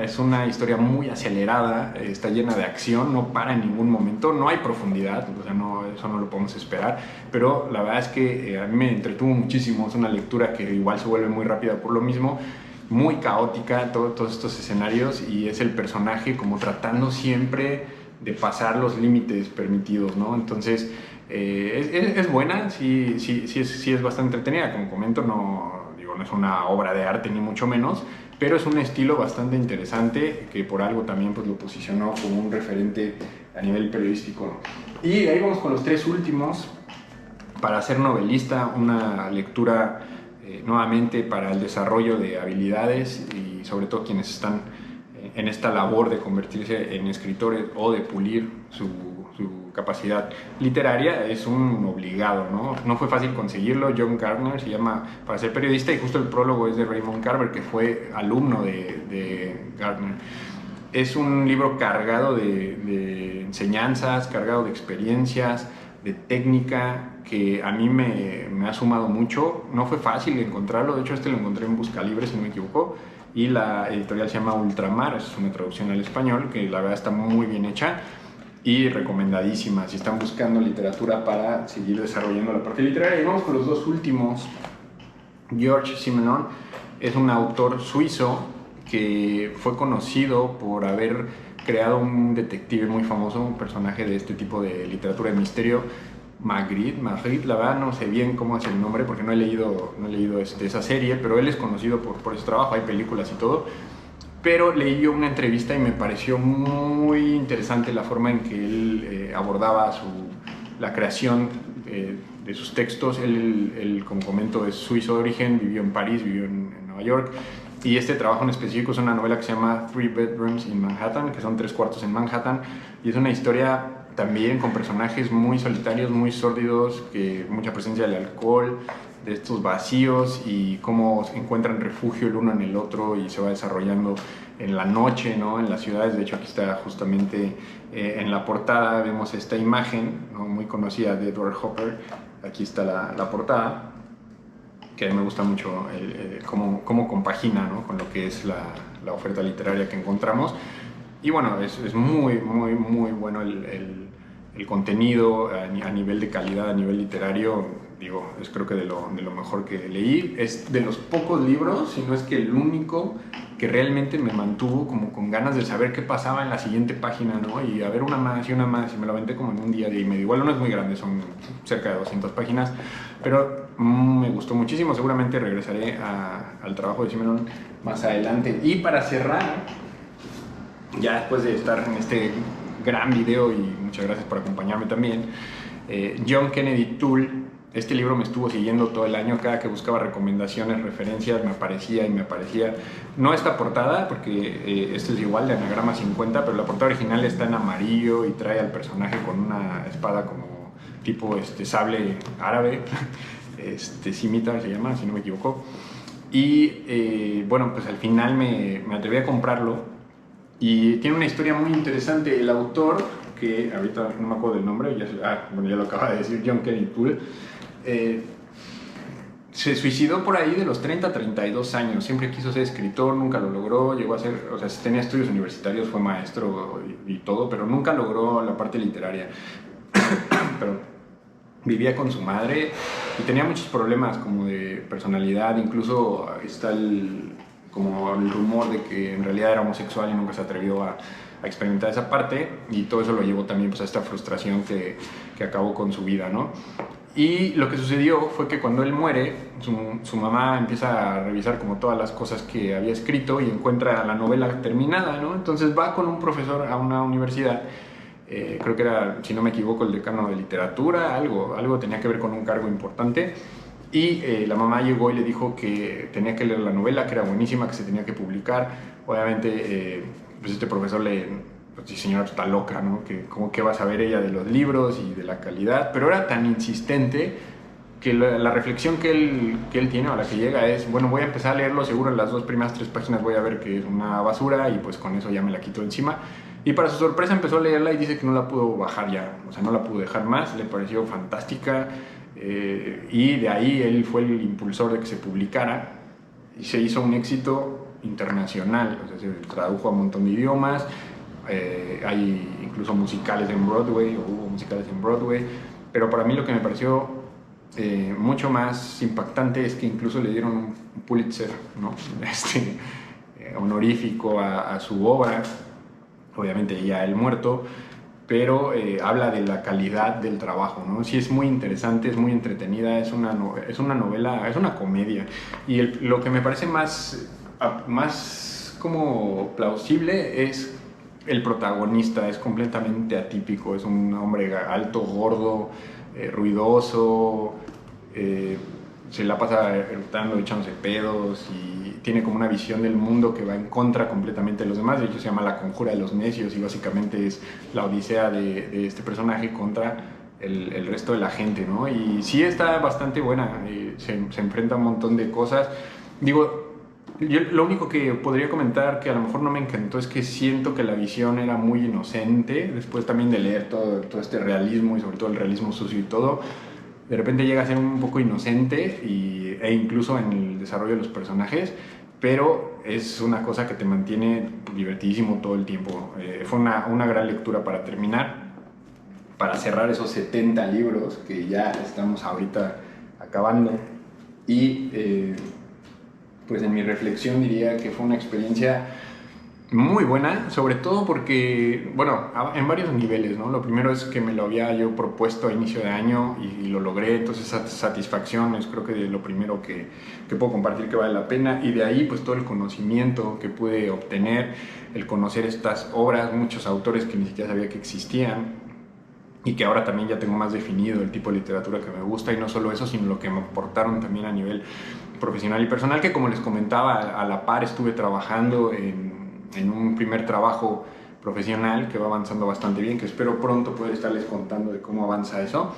es una historia muy acelerada, está llena de acción, no para en ningún momento, no hay profundidad, o sea, no, eso no lo podemos esperar, pero la verdad es que a mí me entretuvo muchísimo, es una lectura que igual se vuelve muy rápida por lo mismo, muy caótica, todos estos escenarios, y es el personaje como tratando siempre de pasar los límites permitidos, ¿no? Entonces, es buena, sí es bastante entretenida, como comento, no es una obra de arte ni mucho menos, pero es un estilo bastante interesante que por algo también pues, lo posicionó como un referente a nivel periodístico. Y ahí vamos con los tres últimos. Para ser novelista, una lectura nuevamente para el desarrollo de habilidades y sobre todo quienes están en esta labor de convertirse en escritores o de pulir su capacidad literaria, es un obligado, ¿no? No fue fácil conseguirlo. John Gardner se llama Para ser periodista, y justo el prólogo es de Raymond Carver, que fue alumno de Gardner. Es un libro cargado de enseñanzas, cargado de experiencias, de técnica, que a mí me ha sumado mucho. No fue fácil encontrarlo, de hecho lo encontré en Buscalibre, si no me equivoco, y la editorial se llama Ultramar, es una traducción al español, que la verdad está muy bien hecha y recomendadísima si están buscando literatura para seguir desarrollando la parte literaria. Y vamos con los dos últimos. Georges Simenon es un autor suizo que fue conocido por haber creado un detective muy famoso, un personaje de este tipo de literatura de misterio, Magritte, la verdad no sé bien cómo es el nombre porque no he leído esa serie, pero él es conocido por ese trabajo, hay películas y todo. Pero leí yo una entrevista y me pareció muy interesante la forma en que él abordaba la creación de sus textos. Él, como comento, es suizo de origen, vivió en París, vivió en Nueva York, y este trabajo en específico es una novela que se llama Three Bedrooms in Manhattan, que son 3 cuartos en Manhattan, y es una historia también con personajes muy solitarios, muy sórdidos, mucha presencia del alcohol, de estos vacíos y cómo encuentran refugio el uno en el otro y se va desarrollando en la noche, ¿no? En las ciudades. De hecho, aquí está justamente en la portada, vemos esta imagen, ¿no? Muy conocida de Edward Hopper. Aquí está la portada, que a mí me gusta mucho cómo compagina, ¿no? Con lo que es la oferta literaria que encontramos. Y bueno, es muy bueno el contenido a nivel de calidad, a nivel literario. Digo, es creo que de lo mejor que leí. Es de los pocos libros, si no es que el único, que realmente me mantuvo como con ganas de saber qué pasaba en la siguiente página, ¿no? Y a ver una más, y me lo aventé como en un día y medio. Igual no es muy grande, son cerca de 200 páginas, pero me gustó muchísimo. Seguramente regresaré al trabajo de Simenon más adelante. Y para cerrar, ya después de estar en este gran video, y muchas gracias por acompañarme también, John Kennedy Toole. Este libro me estuvo siguiendo todo el año, cada que buscaba recomendaciones, referencias, me aparecía. No esta portada, porque esto es igual de Anagrama 50, pero la portada original está en amarillo y trae al personaje con una espada como tipo sable árabe, scimitar se llama, si no me equivoco. Y bueno, pues al final me atreví a comprarlo, y tiene una historia muy interesante. El autor, que ahorita no me acuerdo del nombre, ya lo acaba de decir, John Kennedy Toole, se suicidó por ahí de los 30 a 32 años. Siempre quiso ser escritor, nunca lo logró. Llegó a ser, o sea, tenía estudios universitarios, fue maestro y todo, pero nunca logró la parte literaria. Pero vivía con su madre y tenía muchos problemas como de personalidad. Incluso está como el rumor de que en realidad era homosexual y nunca se atrevió a experimentar esa parte, y todo eso lo llevó también pues, a esta frustración que acabó con su vida, ¿no? Y lo que sucedió fue que cuando él muere, su mamá empieza a revisar como todas las cosas que había escrito y encuentra la novela terminada, ¿no? Entonces va con un profesor a una universidad, creo que era, si no me equivoco, el decano de literatura, algo tenía que ver con un cargo importante, y la mamá llegó y le dijo que tenía que leer la novela, que era buenísima, que se tenía que publicar. Obviamente, pues este profesor pues, señora está loca, ¿no? ¿Qué va a saber ella de los libros y de la calidad? Pero era tan insistente que la reflexión que él tiene, o a la que llega, es, bueno, voy a empezar a leerlo, seguro en las 2 primeras 3 páginas voy a ver que es una basura y pues con eso ya me la quito encima. Y para su sorpresa empezó a leerla y dice que no la pudo bajar ya, o sea, no la pudo dejar más, le pareció fantástica, y de ahí él fue el impulsor de que se publicara y se hizo un éxito internacional, o sea, se tradujo a un montón de idiomas, hay incluso musicales en Broadway, o hubo musicales en Broadway, pero para mí lo que me pareció mucho más impactante es que incluso le dieron un Pulitzer, ¿no? Honorífico a su obra, obviamente ya él muerto, pero habla de la calidad del trabajo, ¿no? Sí, es muy interesante, es muy entretenida, es una novela, es una comedia, y lo que me parece más como plausible es el protagonista, es completamente atípico, es un hombre alto, gordo, ruidoso, se la pasa eructando, echándose pedos y tiene como una visión del mundo que va en contra completamente de los demás. De hecho se llama La Conjura de los Necios y básicamente es la odisea de este personaje contra el resto de la gente, ¿no? Y sí está bastante buena, se enfrenta a un montón de cosas. Digo, yo lo único que podría comentar que a lo mejor no me encantó es que siento que la visión era muy inocente, después también de leer todo este realismo y sobre todo el realismo sucio y todo, de repente llega a ser un poco inocente e incluso en el desarrollo de los personajes, pero es una cosa que te mantiene divertidísimo todo el tiempo. Fue una gran lectura para terminar, para cerrar esos 70 libros que ya estamos ahorita acabando y pues en mi reflexión diría que fue una experiencia muy buena, sobre todo porque, bueno, en varios niveles, ¿no? Lo primero es que me lo había yo propuesto a inicio de año y lo logré, entonces esa satisfacción es creo que de lo primero que puedo compartir que vale la pena, y de ahí pues todo el conocimiento que pude obtener, el conocer estas obras, muchos autores que ni siquiera sabía que existían, y que ahora también ya tengo más definido el tipo de literatura que me gusta, y no solo eso, sino lo que me aportaron también a nivel profesional y personal, que como les comentaba, a la par estuve trabajando en un primer trabajo profesional que va avanzando bastante bien, que espero pronto poder estarles contando de cómo avanza eso,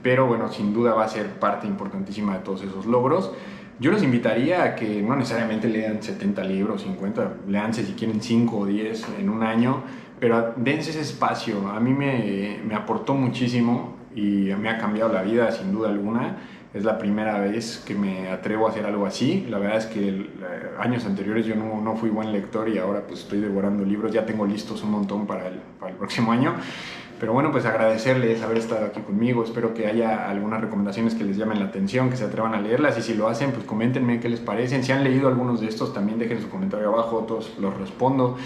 pero bueno, sin duda va a ser parte importantísima de todos esos logros. Yo los invitaría a que no necesariamente lean 70 libros, 50, leanse si quieren 5 o 10 en un año, pero dense ese espacio. A mí me aportó muchísimo y me ha cambiado la vida sin duda alguna. Es la primera vez que me atrevo a hacer algo así. La verdad es que años anteriores yo no fui buen lector y ahora pues estoy devorando libros. Ya tengo listos un montón para el próximo año. Pero bueno, pues agradecerles haber estado aquí conmigo. Espero que haya algunas recomendaciones que les llamen la atención, que se atrevan a leerlas. Y si lo hacen, pues coméntenme qué les parecen. Si han leído algunos de estos, también dejen su comentario abajo. Todos los respondo.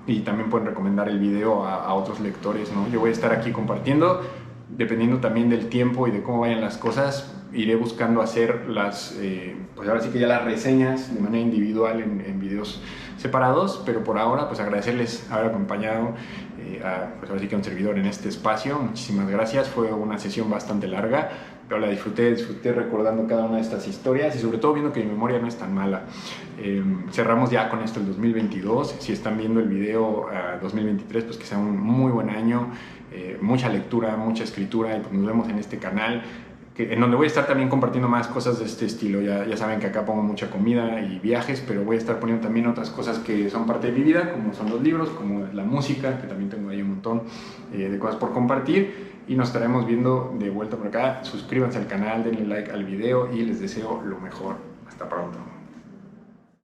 Y también pueden recomendar el video a otros lectores, ¿no? Yo voy a estar aquí compartiendo. Dependiendo también del tiempo y de cómo vayan las cosas, iré buscando hacer pues ahora sí que ya las reseñas de manera individual en videos separados, pero por ahora pues agradecerles haber acompañado pues ahora sí que a un servidor en este espacio. Muchísimas gracias, fue una sesión bastante larga, pero la disfruté recordando cada una de estas historias y sobre todo viendo que mi memoria no es tan mala. Cerramos ya con esto el 2022, si están viendo el video 2023, pues que sea un muy buen año, mucha lectura, mucha escritura, y pues nos vemos en este canal, en donde voy a estar también compartiendo más cosas de este estilo. Ya saben que acá pongo mucha comida y viajes, pero voy a estar poniendo también otras cosas que son parte de mi vida, como son los libros, como la música, que también tengo ahí un montón de cosas por compartir, y nos estaremos viendo de vuelta por acá. Suscríbanse al canal, denle like al video y les deseo lo mejor. Hasta pronto.